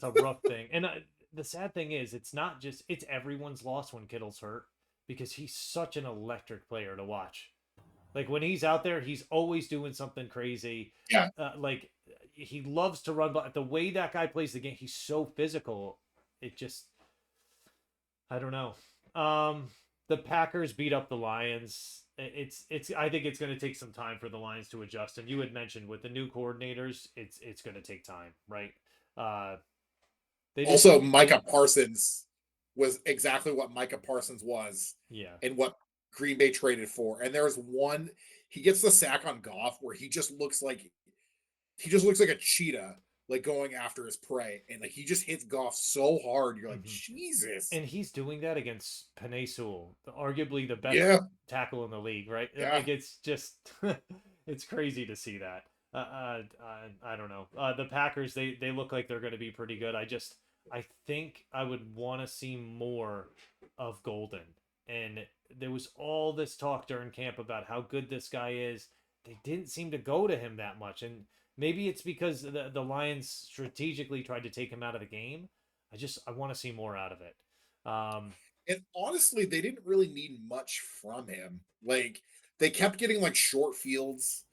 Speaker 1: a rough thing. And the sad thing is, it's everyone's loss when Kittle's hurt because he's such an electric player to watch. Like when he's out there, he's always doing something crazy.
Speaker 2: Yeah.
Speaker 1: Like he loves to run, but the way that guy plays the game, he's so physical. It just, I don't know. The Packers beat up the Lions. It's. I think it's going to take some time for the Lions to adjust. And you had mentioned with the new coordinators, it's going to take time, right? Uh, they did.
Speaker 2: Also, Micah Parsons was exactly what Micah Parsons was
Speaker 1: Yeah.
Speaker 2: and what Green Bay traded for. And there's one he gets the sack on Goff where he just looks like a cheetah, like going after his prey, and like he just hits Goff so hard. You're like,
Speaker 1: Hmm.
Speaker 2: Jesus,
Speaker 1: And he's doing that against Penei Sewell, arguably the best
Speaker 2: yeah,
Speaker 1: tackle in the league, right?
Speaker 2: yeah.
Speaker 1: Like it's just, it's crazy to see that. I don't know. The Packers, they look like they're going to be pretty good. I think I would want to see more of Golden. And there was all this talk during camp about how good this guy is. They didn't seem to go to him that much, and maybe it's because the Lions strategically tried to take him out of the game. I want to see more out of it. Um,
Speaker 2: And honestly, they didn't really need much from him. Like they kept getting like short fields,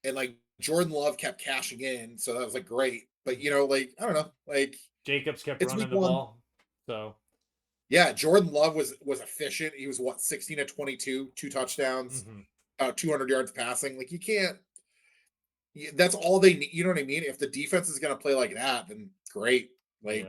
Speaker 2: and like Jordan Love kept cashing in, so that was like great. But like I don't know, like
Speaker 1: Jacobs kept
Speaker 2: it's
Speaker 1: running
Speaker 2: week
Speaker 1: the
Speaker 2: one.
Speaker 1: ball, so
Speaker 2: Yeah, Jordan Love was efficient. He was what 16 to 22, two touchdowns,
Speaker 1: mhm.
Speaker 2: 200 yards passing. Like you can't. That's all they need. You know what I mean? If the defense is going to play like that, then great. Like,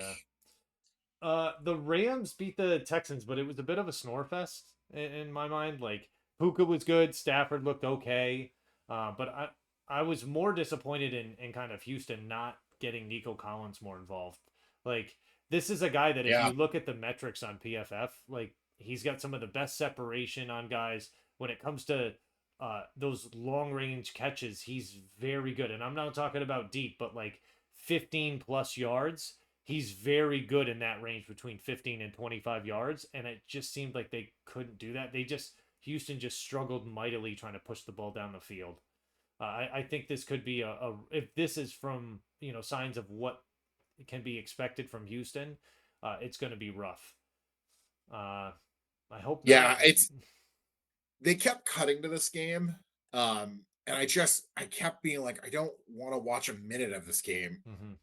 Speaker 1: Yeah. The Rams beat the Texans, but it was a bit of a snore fest in my mind. Like Puka was good, Stafford looked okay, but I was more disappointed in kind of Houston not getting Nico Collins more involved. Like this is a guy that if
Speaker 2: yeah,
Speaker 1: you look at the metrics on PFF, like he's got some of the best separation on guys when it comes to those long range catches. He's very good, and I'm not talking about deep, but like 15 plus yards, he's very good in that range between 15 and 25 yards. And it just seemed like they couldn't do that. Houston just struggled mightily trying to push the ball down the field. I think this could be if this is from, signs of what can be expected from Houston, it's going to be rough. Uh, I hope not.
Speaker 2: yeah. It's they kept cutting to this game, and I kept being like, I don't want to watch a minute of this game.
Speaker 1: Mm-hmm.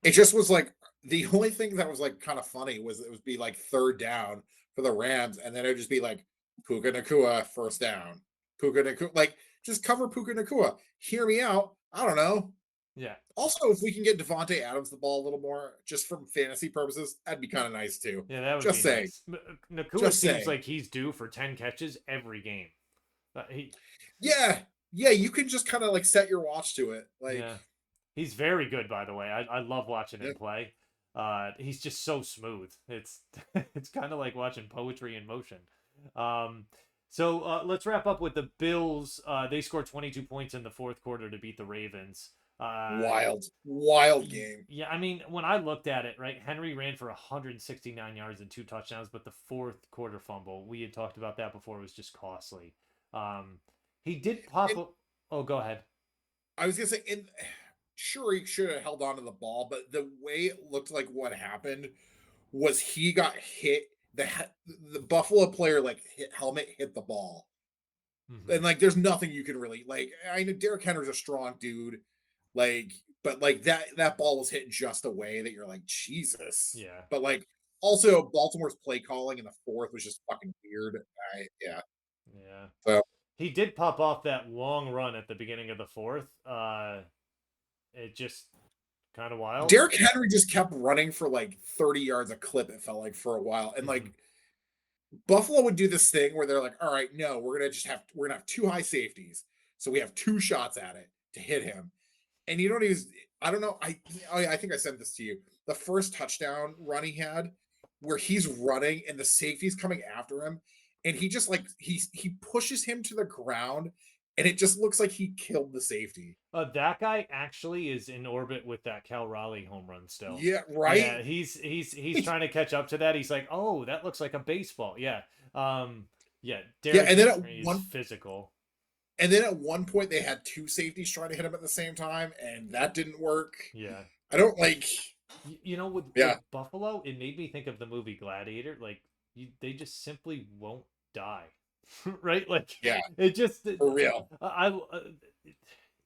Speaker 2: It just was like the only thing that was like kind of funny was it would be like third down for the Rams, and then it'd just be like Puka Nakua first down, Puka Nakua, like just cover Puka Nakua. Hear me out. I don't know.
Speaker 1: Yeah.
Speaker 2: Also, if we can get Devonte Adams the ball a little more, just from fantasy purposes, that'd be kind of nice too.
Speaker 1: Yeah, that would
Speaker 2: Just
Speaker 1: be
Speaker 2: saying.
Speaker 1: nice. Nakua
Speaker 2: Just
Speaker 1: seems
Speaker 2: saying.
Speaker 1: like he's due for 10 catches every game. He,
Speaker 2: Yeah. Yeah, you can just kind of like set your watch to it. Like,
Speaker 1: yeah. He's very good, by the way. I love watching
Speaker 2: yeah.
Speaker 1: him play. He's just so smooth. It's it's kind of like watching poetry in motion. Um, let's wrap up with the Bills. They scored 22 points in the fourth quarter to beat the Ravens. Uh,
Speaker 2: Wild, wild game.
Speaker 1: yeah, I mean, when I looked at it, right, Henry ran for 169 yards and two touchdowns, but the fourth quarter fumble, we had talked about that before, was just costly. Um, he did pop
Speaker 2: And
Speaker 1: up. Oh, go ahead.
Speaker 2: I was gonna say, and sure he should have held on to the ball, but the way it looked like what happened was he got hit. The Buffalo player like helmet hit the ball,
Speaker 1: Hmm.
Speaker 2: and like there's nothing you can really like. I know Derrick Henry's a strong dude, like, but like that ball was hit just a way that you're like Jesus.
Speaker 1: Yeah.
Speaker 2: But like also Baltimore's play calling in the fourth was just fucking weird. Yeah.
Speaker 1: Yeah.
Speaker 2: So
Speaker 1: He did pop off that long run at the beginning of the fourth. It just kind of wild.
Speaker 2: Derrick Henry just kept running for like 30 yards a clip, it felt like for a while. And
Speaker 1: Hmm.
Speaker 2: like Buffalo would do this thing where they're like, all right, no, we're gonna have two high safeties. So we have two shots at it to hit him. And you don't even I don't know. I think I sent this to you. The first touchdown run he had where he's running and the safety's coming after him, and he just like he pushes him to the ground, and it just looks like he killed the safety.
Speaker 1: That guy actually is in orbit with that Cal Raleigh home run still.
Speaker 2: Yeah, right?
Speaker 1: Yeah, he's trying to catch up to that. He's like, oh, that looks like a baseball. Yeah. Um, yeah,
Speaker 2: Yeah,
Speaker 1: Derrick Henry is physical.
Speaker 2: and then at one point they had two safeties trying to hit him at the same time, and that didn't work.
Speaker 1: Yeah.
Speaker 2: I don't like
Speaker 1: With
Speaker 2: yeah,
Speaker 1: Buffalo, it made me think of the movie Gladiator. Like they just simply won't die, right? Like
Speaker 2: yeah,
Speaker 1: it just
Speaker 2: for real.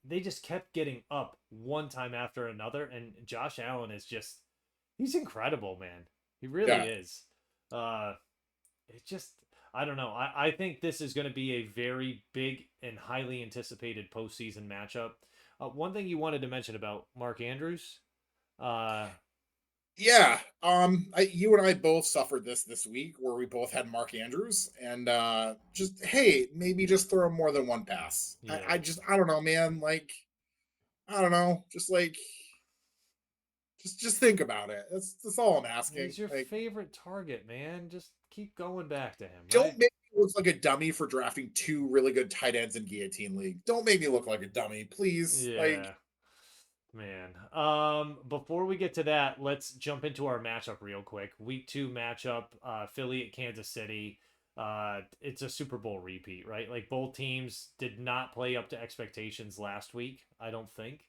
Speaker 1: they just kept getting up one time after another, and Josh Allen is just he's incredible, man. He really
Speaker 2: Yeah.
Speaker 1: is. Uh, it just I don't know. I think this is going to be a very big and highly anticipated postseason matchup. One thing you wanted to mention about Mark Andrews. Uh,
Speaker 2: Yeah, you and I both suffered this week where we both had Mark Andrews, and just hey, maybe just throw him more than one pass.
Speaker 1: yeah.
Speaker 2: I don't know, man. Like I don't know, just like just think about it. That's all I'm asking.
Speaker 1: He's your
Speaker 2: Like,
Speaker 1: favorite target, man. Just keep going back to him,
Speaker 2: don't
Speaker 1: right?
Speaker 2: make me look like a dummy for drafting two really good tight ends in Guillotine League. Don't make me look like a dummy, please. Like,
Speaker 1: Yeah, man. Before we get to that, let's jump into our matchup real quick. Week 2 matchup, Philly at Kansas City. It's a Super Bowl repeat, right? Like both teams did not play up to expectations last week, I don't think.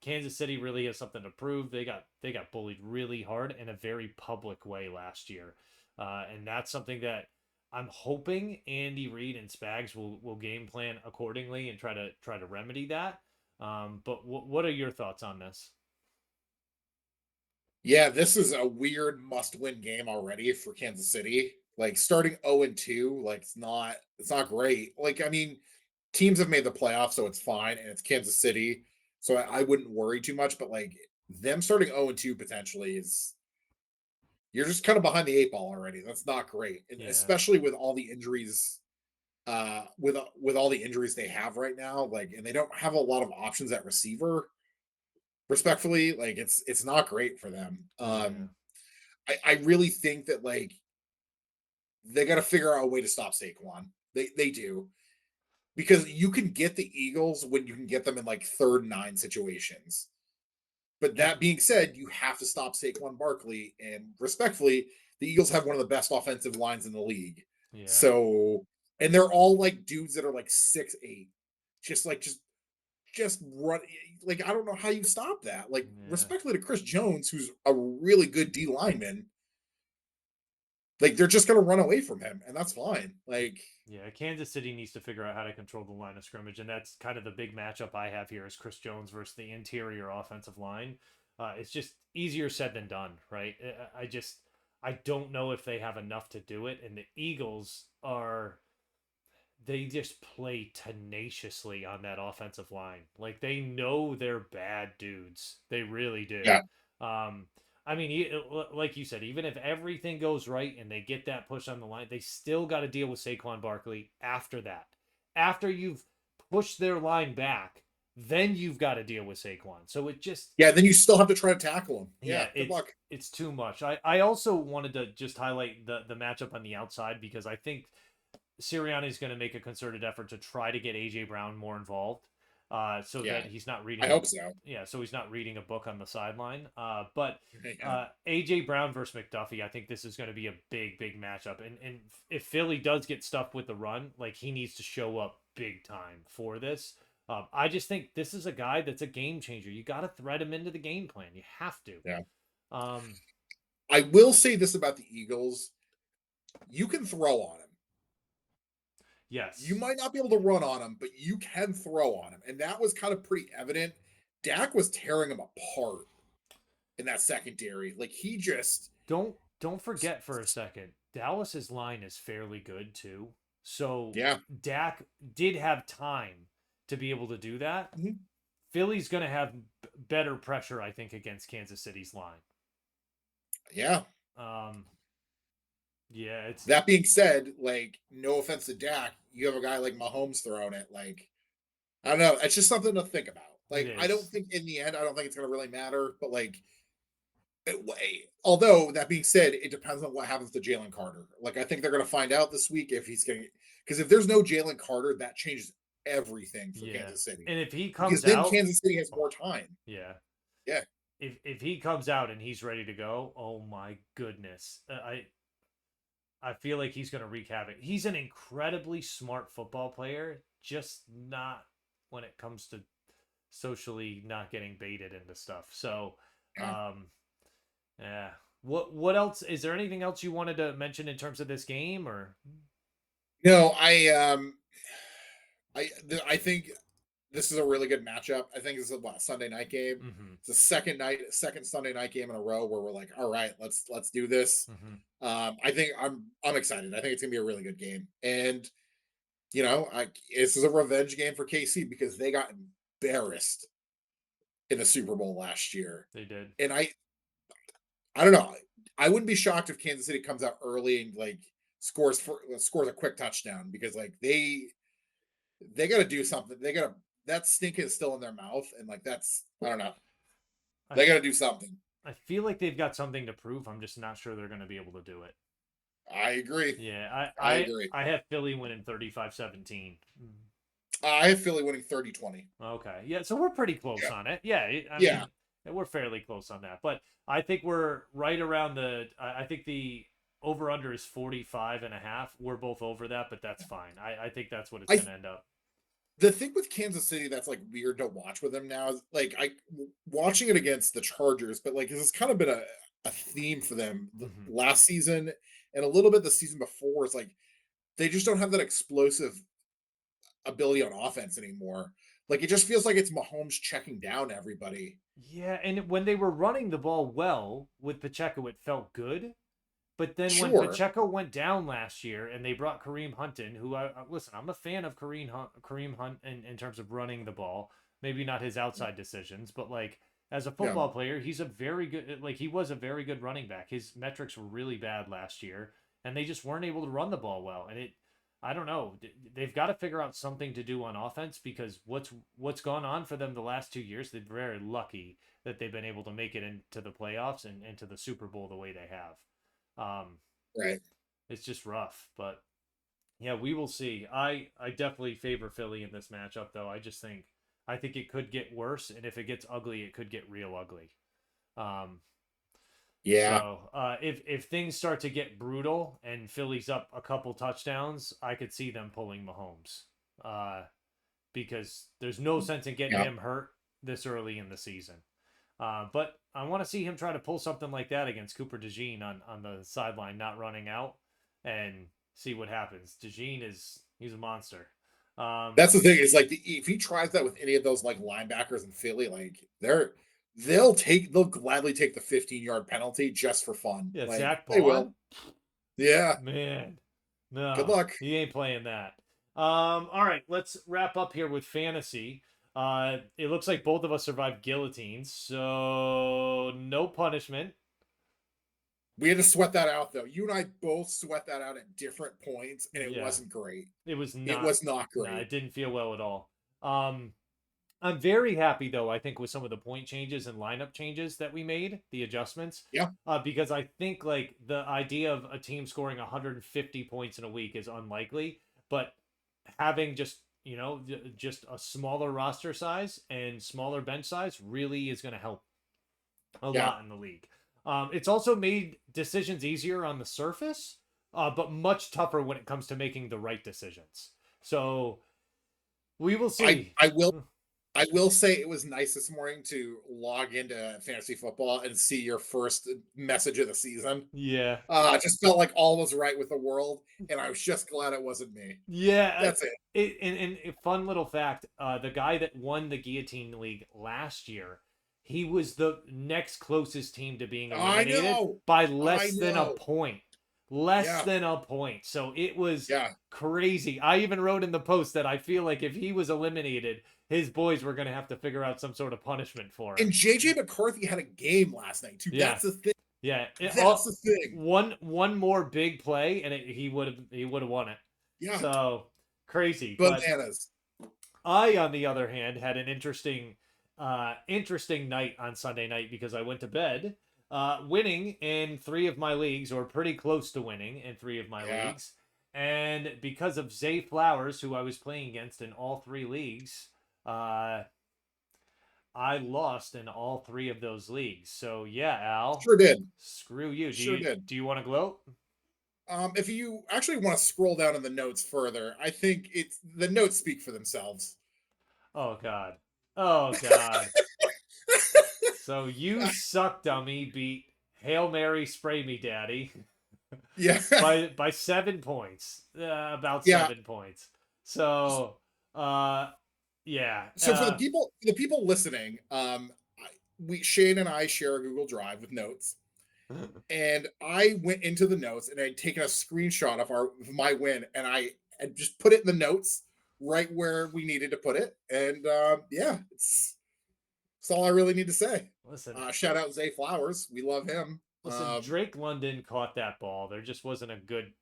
Speaker 1: Kansas City really has something to prove. They got bullied really hard in a very public way last year. And that's something that I'm hoping Andy Reid and Spags will game plan accordingly and try to remedy that. But what are your thoughts on this?
Speaker 2: yeah, this is a weird must-win game already for Kansas City. Like starting 0-2, like it's not great. Like, I mean, teams have made the playoffs, so it's fine, and it's Kansas City, so I wouldn't worry too much. But like them starting 0-2 potentially is you're just kind of behind the eight ball already. That's not great, and
Speaker 1: Yeah,
Speaker 2: especially with all the injuries. With all the injuries they have right now, like, and they don't have a lot of options at receiver. Respectfully, like it's not great for them.
Speaker 1: yeah,
Speaker 2: I really think that like they got to figure out a way to stop Saquon. They do because you can get the Eagles when you can get them in like 3rd and 9 situations. But
Speaker 1: yeah,
Speaker 2: that being said, you have to stop Saquon Barkley, and respectfully, the Eagles have one of the best offensive lines in the league.
Speaker 1: yeah,
Speaker 2: So, and they're all like dudes that are like 6'8", just like just run. Like I don't know how you stop that. Like
Speaker 1: yeah.
Speaker 2: respectfully to Chris Jones, who's a really good D lineman, like they're just gonna run away from him, and that's fine. Like
Speaker 1: Yeah, Kansas City needs to figure out how to control the line of scrimmage, and that's kind of the big matchup I have here is Chris Jones versus the interior offensive line. It's just easier said than done, right? I don't know if they have enough to do it, and the Eagles are they just play tenaciously on that offensive line. Like they know they're bad dudes. They really do.
Speaker 2: yeah,
Speaker 1: Um, I mean, like you said, even if everything goes right and they get that push on the line, they still got to deal with Saquon Barkley after that. After you've pushed their line back, then you've got to deal with Saquon. So it just,
Speaker 2: yeah. Then you still have to try to tackle him.
Speaker 1: yeah,
Speaker 2: Yeah, good luck.
Speaker 1: it's too much. I also wanted to just highlight the matchup on the outside because I think Sirianni is going to make a concerted effort to try to get AJ Brown more involved, so
Speaker 2: Yeah,
Speaker 1: that he's not
Speaker 2: I
Speaker 1: reading a
Speaker 2: hope so.
Speaker 1: so he's not reading a book on the sideline. But
Speaker 2: Yeah,
Speaker 1: AJ Brown versus McDuffie, I think this is going to be a big matchup. And if Philly does get stuffed with the run, like he needs to show up big time for this. I just think this is a guy that's a game changer. You got to thread him into the game plan. You have to.
Speaker 2: yeah.
Speaker 1: Um,
Speaker 2: I will say this about the Eagles: you can throw on him. You
Speaker 1: yes.
Speaker 2: might not be able to run on him, but you can throw on him, and that was kind of pretty evident. Dak was tearing him apart in that secondary. Like he just,
Speaker 1: Don't forget for a second, Dallas's line is fairly good too. So
Speaker 2: yeah,
Speaker 1: Dak did have time to be able to do that.
Speaker 2: mhm,
Speaker 1: Philly's going to have better pressure, I think, against Kansas City's line.
Speaker 2: yeah.
Speaker 1: Um, yeah, it's
Speaker 2: That being said, like no offense to Dak, you have a guy like Mahomes throwing it. Like I don't know, it's just something to think about.
Speaker 1: it
Speaker 2: Like I don't
Speaker 1: is.
Speaker 2: think in the end, I don't think it's going to really matter. But like, although that being said, it depends on what happens to Jalen Carter. Like I think they're going to find out this week if he's going because if there's no Jalen Carter, that changes everything for
Speaker 1: Yeah,
Speaker 2: Kansas City
Speaker 1: and if he
Speaker 2: because
Speaker 1: comes
Speaker 2: then
Speaker 1: out,
Speaker 2: Kansas City has
Speaker 1: oh,
Speaker 2: more time.
Speaker 1: yeah.
Speaker 2: Yeah,
Speaker 1: If he comes out and he's ready to go, oh my goodness, I feel like he's going to wreak havoc. He's an incredibly smart football player, just not when it comes to socially not getting baited into stuff. So,
Speaker 2: yeah.
Speaker 1: um, yeah. What else? Is there anything else you wanted to mention in terms of this game or?
Speaker 2: No, I think this is a really good matchup. I think this is a Sunday night game.
Speaker 1: Mm-hmm.
Speaker 2: It's the second Sunday night game in a row where we're like, all right, let's do this.
Speaker 1: Mm-hmm.
Speaker 2: I think I'm excited. I think it's gonna be a really good game, and this is a revenge game for KC because they got embarrassed in the Super Bowl last year,
Speaker 1: They did.
Speaker 2: and I don't know. I wouldn't be shocked if Kansas City comes out early and like scores a quick touchdown because like they got to do something. They got to that stink is still in their mouth, and like that's I don't know.
Speaker 1: I
Speaker 2: They got to do something.
Speaker 1: I feel like they've got something to prove. I'm just not sure they're going to be able to do it.
Speaker 2: I agree.
Speaker 1: Yeah,
Speaker 2: I agree.
Speaker 1: I have Philly winning 35-17.
Speaker 2: I have Philly winning 30-20.
Speaker 1: Okay. Yeah, so we're pretty close
Speaker 2: Yeah.
Speaker 1: on it. Yeah, I
Speaker 2: Yeah.
Speaker 1: mean, we're fairly close on that. But I think we're right around I think the over under is 45 and a half. We're both over that, but that's fine. I think that's what it's
Speaker 2: I
Speaker 1: going to end up.
Speaker 2: The thing with Kansas City that's like weird to watch with them now is like watching it against the Chargers, but like this has kind of been a theme for them
Speaker 1: Hmm.
Speaker 2: last season and a little bit the season before. It's like they just don't have that explosive ability on offense anymore. Like it just feels like it's Mahomes checking down everybody.
Speaker 1: Yeah, and when they were running the ball well with Pacheco, it felt good. But then when
Speaker 2: Sure.
Speaker 1: Pacheco went down last year and they brought Kareem Hunt in, who listen, I'm a fan of Kareem Hunt in terms of running the ball. Maybe not his outside decisions, but like as a
Speaker 2: Yeah.
Speaker 1: football player, he's a very good like he was a very good running back. His metrics were really bad last year, and they just weren't able to run the ball well. And it, I don't know, they've got to figure out something to do on offense because what's gone on for them the last 2 years, they're very lucky that they've been able to make it into the playoffs and into the Super Bowl the way they have.
Speaker 2: Right.
Speaker 1: It's just rough, but yeah, we will see. I definitely favor Philly in this matchup, though. I think it could get worse, and if it gets ugly, it could get real ugly. Um,
Speaker 2: Yeah.
Speaker 1: if things start to get brutal and Philly's up a couple touchdowns, I could see them pulling Mahomes. Uh, because there's no sense in getting
Speaker 2: Yeah.
Speaker 1: him hurt this early in the season. But I want to see him try to pull something like that against Cooper DeJean on the sideline, not running out, and see what happens. DeJean he's a monster. Um,
Speaker 2: That's the thing is like if he tries that with any of those like linebackers in Philly, like they'll gladly take the 15-yard penalty just for fun.
Speaker 1: yeah,
Speaker 2: Like
Speaker 1: Zach
Speaker 2: they will.
Speaker 1: Bond,
Speaker 2: Yeah.
Speaker 1: man,
Speaker 2: Good
Speaker 1: no,
Speaker 2: luck.
Speaker 1: he ain't playing that. All right, let's wrap up here with fantasy. It looks like both of us survived guillotines, so no punishment.
Speaker 2: We had to sweat that out though. You and I both sweat that out at different points, and it
Speaker 1: Yeah,
Speaker 2: wasn't great.
Speaker 1: it was
Speaker 2: It
Speaker 1: not.
Speaker 2: was not
Speaker 1: No,
Speaker 2: great.
Speaker 1: it didn't feel well at all. Um, I'm very happy though. I think with some of the point changes and lineup changes that we made, the adjustments,
Speaker 2: Yeah.
Speaker 1: because I think like the idea of a team scoring 150 points in a week is unlikely, but having just just a smaller roster size and smaller bench size really is going to help a
Speaker 2: Yeah.
Speaker 1: lot in the league. It's also made decisions easier on the surface, but much tougher when it comes to making the right decisions. So we will
Speaker 2: I
Speaker 1: see.
Speaker 2: I will I will say it was nice this morning to log into fantasy football and see your first message of the season.
Speaker 1: Yeah.
Speaker 2: I just felt like all was right with the world, and I was just glad it wasn't me.
Speaker 1: Yeah,
Speaker 2: That's it.
Speaker 1: and a fun little fact: the guy that won the Guillotine League last year, he was the next closest team to being
Speaker 2: I
Speaker 1: eliminated
Speaker 2: know.
Speaker 1: by
Speaker 2: I
Speaker 1: less than a
Speaker 2: know.
Speaker 1: point, less
Speaker 2: Yeah.
Speaker 1: than a point. So it was
Speaker 2: Yeah.
Speaker 1: crazy. I even wrote in the post that I feel like if he was eliminated, his boys were gonna have to figure out some sort of punishment for
Speaker 2: And
Speaker 1: him.
Speaker 2: JJ McCarthy had a game last night too.
Speaker 1: Yeah,
Speaker 2: That's the thing.
Speaker 1: yeah.
Speaker 2: That's the thing.
Speaker 1: One more big play, and he would have won it.
Speaker 2: Yeah.
Speaker 1: So crazy, but
Speaker 2: Bananas.
Speaker 1: I, on the other hand, had an interesting night on Sunday night because I went to bed, winning in three of my leagues, or pretty close to winning in three of my
Speaker 2: Yeah.
Speaker 1: leagues, and because of Zay Flowers, who I was playing against in all three leagues, uh, I lost in all three of those leagues. So yeah, Al,
Speaker 2: Sure did.
Speaker 1: screw you.
Speaker 2: Sure did.
Speaker 1: Do you want to gloat?
Speaker 2: If you actually want to scroll down in the notes further, I think it's the notes speak for themselves.
Speaker 1: Oh God. Oh God. So you suck, dummy. Beat Hail Mary, spray me, daddy,
Speaker 2: Yeah.
Speaker 1: by 7 points, about
Speaker 2: Yeah.
Speaker 1: 7 points. So, uh, yeah,
Speaker 2: So for the people listening, we Shane and I share a Google Drive with notes, and I went into the notes and I'd taken a screenshot of my win, and I had just put it in the notes right where we needed to put it, and yeah, it's all I really need to say.
Speaker 1: listen,
Speaker 2: Shout out Zay Flowers, we love him.
Speaker 1: listen. Drake London caught that ball. There just wasn't a good.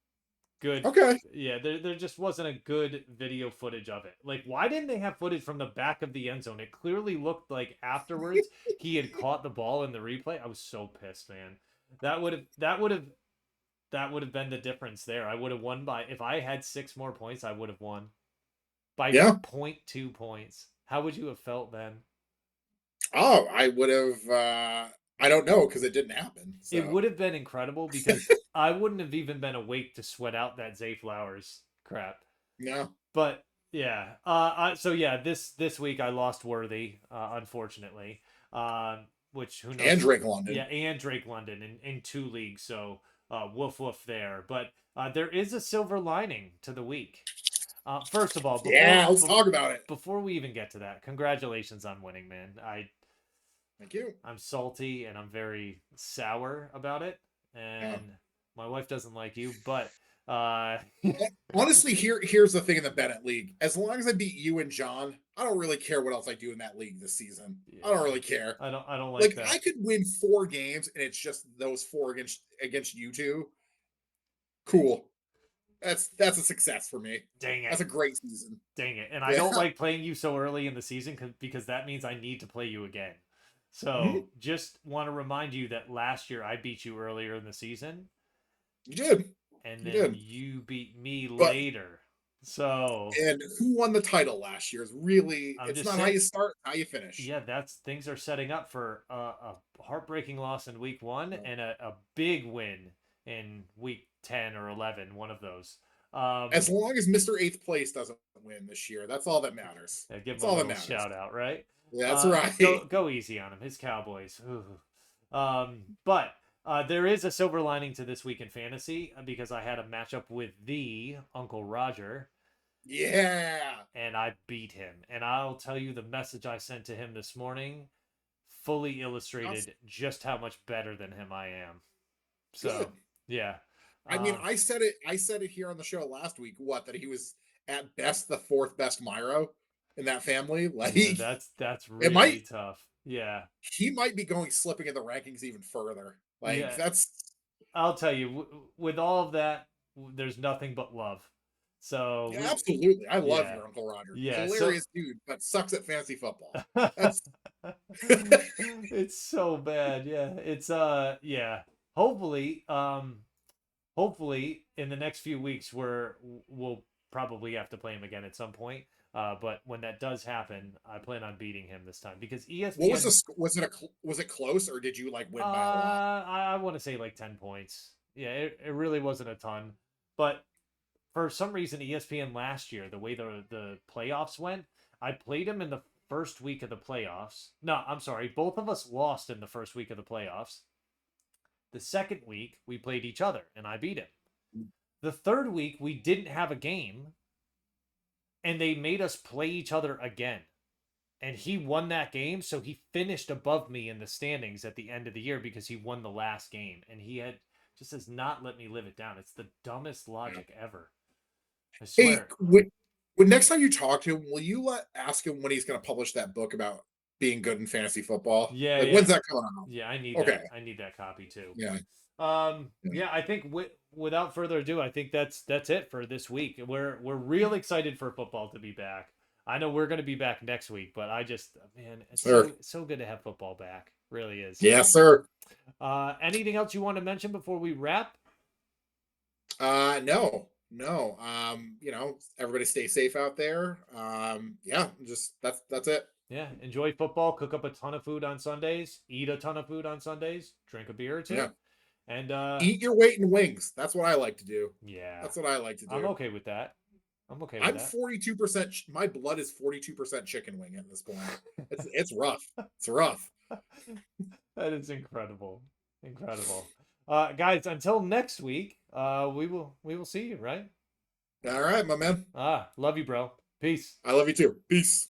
Speaker 2: Okay,
Speaker 1: Yeah, there just wasn't a good video footage of it. Like, why didn't they have footage from the back of the end zone? It clearly looked like afterwards he had caught the ball in the replay. I was so pissed, man. That would have been the difference there. I would have won by if I had six more points, I would have won by
Speaker 2: yeah.
Speaker 1: point 0.2 points. How would you have felt then?
Speaker 2: Oh, I would have. I don't know because it didn't happen.
Speaker 1: It
Speaker 2: So
Speaker 1: would have been incredible because I wouldn't have even been awake to sweat out that Zay Flowers crap.
Speaker 2: no,
Speaker 1: But yeah, so yeah, this week I lost Worthy, unfortunately. Which who
Speaker 2: and
Speaker 1: knows?
Speaker 2: Drake
Speaker 1: Yeah,
Speaker 2: London.
Speaker 1: and Drake London in two leagues. So woof woof there. But there is a silver lining to the week. First of all,
Speaker 2: Yeah, let's talk about it.
Speaker 1: before we even get to that, congratulations on winning, man.
Speaker 2: Thank you.
Speaker 1: I'm salty and I'm very sour about it,
Speaker 2: Yeah.
Speaker 1: and My wife doesn't like you, but uh, yeah,
Speaker 2: Honestly, here's the thing in the Bennett League. As long as I beat you and John, I don't really care what else I do in that league this season. I don't really care.
Speaker 1: I don't like
Speaker 2: Like
Speaker 1: that.
Speaker 2: I could win 4 games and it's just those four against you two. Cool. That's a success for me.
Speaker 1: Dang it.
Speaker 2: That's a great season.
Speaker 1: Dang it. And I
Speaker 2: Yeah.
Speaker 1: don't like playing you so early in the season because that means I need to play you again. So
Speaker 2: Mhm.
Speaker 1: just want to remind you that last year I beat you earlier in the season
Speaker 2: You did.
Speaker 1: and
Speaker 2: You
Speaker 1: then
Speaker 2: did.
Speaker 1: you beat me
Speaker 2: But
Speaker 1: later. So
Speaker 2: and who won the title last year is really
Speaker 1: I'm
Speaker 2: it's
Speaker 1: just
Speaker 2: not how
Speaker 1: saying,
Speaker 2: you start, how you finish.
Speaker 1: yeah, that's things are setting up for a heartbreaking loss in week one and a big win in week 10 or 11, one of those.
Speaker 2: As
Speaker 1: Um,
Speaker 2: long as Mr. Eighth Place doesn't win this year, that's all that matters.
Speaker 1: yeah, give him
Speaker 2: That's
Speaker 1: a
Speaker 2: all that
Speaker 1: little
Speaker 2: matters.
Speaker 1: shout out, right?
Speaker 2: That's right.
Speaker 1: Go easy on him. His Cowboys. Ooh. But there is a silver lining to this week in fantasy because I had a matchup with the Uncle Roger
Speaker 2: Yeah.
Speaker 1: and I beat him. And I'll tell you the message I sent to him this morning fully
Speaker 2: That's
Speaker 1: illustrated just how much better than him I am. So,
Speaker 2: good.
Speaker 1: yeah.
Speaker 2: I mean,
Speaker 1: Um,
Speaker 2: I said it here on the show last week, what, that he was at best the fourth best Myro in that family. Like
Speaker 1: yeah, that's
Speaker 2: it might
Speaker 1: really tough. Yeah.
Speaker 2: he might be going slipping in the rankings even further. Like
Speaker 1: Yeah.
Speaker 2: that's
Speaker 1: I'll tell you, with all of that, there's nothing but love. So
Speaker 2: yeah, absolutely. I love
Speaker 1: yeah,
Speaker 2: your Uncle Roger.
Speaker 1: yeah. So
Speaker 2: Hilarious dude, but sucks at fantasy football. That's
Speaker 1: it's so bad. Yeah, it's yeah. Hopefully, hopefully in the next few weeks, we'll probably have to play him again at some point. But when that does happen, I plan on beating him this time because
Speaker 2: what was
Speaker 1: ESPN.
Speaker 2: this? Was it close or did you like win by a lot?
Speaker 1: I want to say like 10 points. Yeah, it really wasn't a ton, but for some reason ESPN last year, the way the playoffs went, I played him in the first week of the playoffs. No, I'm sorry, both of us lost in the first week of the playoffs. The second week we played each other and I beat him. The third week we didn't have a game and they made us play each other again. And he won that game, so he finished above me in the standings at the end of the year because he won the last game and he had just has not let me live it down. It's the dumbest
Speaker 2: Yeah.
Speaker 1: logic ever. I
Speaker 2: Hey,
Speaker 1: swear.
Speaker 2: when next time you talk to him, will you ask him when he's going to publish that book about being good in fantasy football?
Speaker 1: Yeah,
Speaker 2: Like,
Speaker 1: yeah.
Speaker 2: when's that coming out?
Speaker 1: Yeah, I need
Speaker 2: Okay,
Speaker 1: that. I need that copy too.
Speaker 2: yeah, yeah.
Speaker 1: Yeah, I think without further ado, I think that's it for this week. We're real excited for football to be back. I know we're going to be back next week, but I just man, it's
Speaker 2: Sir.
Speaker 1: so good to have football back. Really is.
Speaker 2: Yes, sir.
Speaker 1: Anything else you want to mention before we wrap?
Speaker 2: No, no. Everybody stay safe out there. Yeah, just that's it.
Speaker 1: Yeah, enjoy football. Cook up a ton of food on Sundays. Eat a ton of food on Sundays. Drink a beer or
Speaker 2: Yeah,
Speaker 1: two. And
Speaker 2: eat your weight in wings. That's what I like to do.
Speaker 1: yeah,
Speaker 2: That's what I like to
Speaker 1: I'm
Speaker 2: do.
Speaker 1: okay with that. I'm okay with
Speaker 2: I'm
Speaker 1: that.
Speaker 2: 42%. My blood is 42% chicken wing at this point. It's rough. It's rough.
Speaker 1: That is incredible. Incredible. Guys, until next week, we will see you, right?
Speaker 2: All right, my man.
Speaker 1: Love you, bro. Peace.
Speaker 2: I love you too. Peace.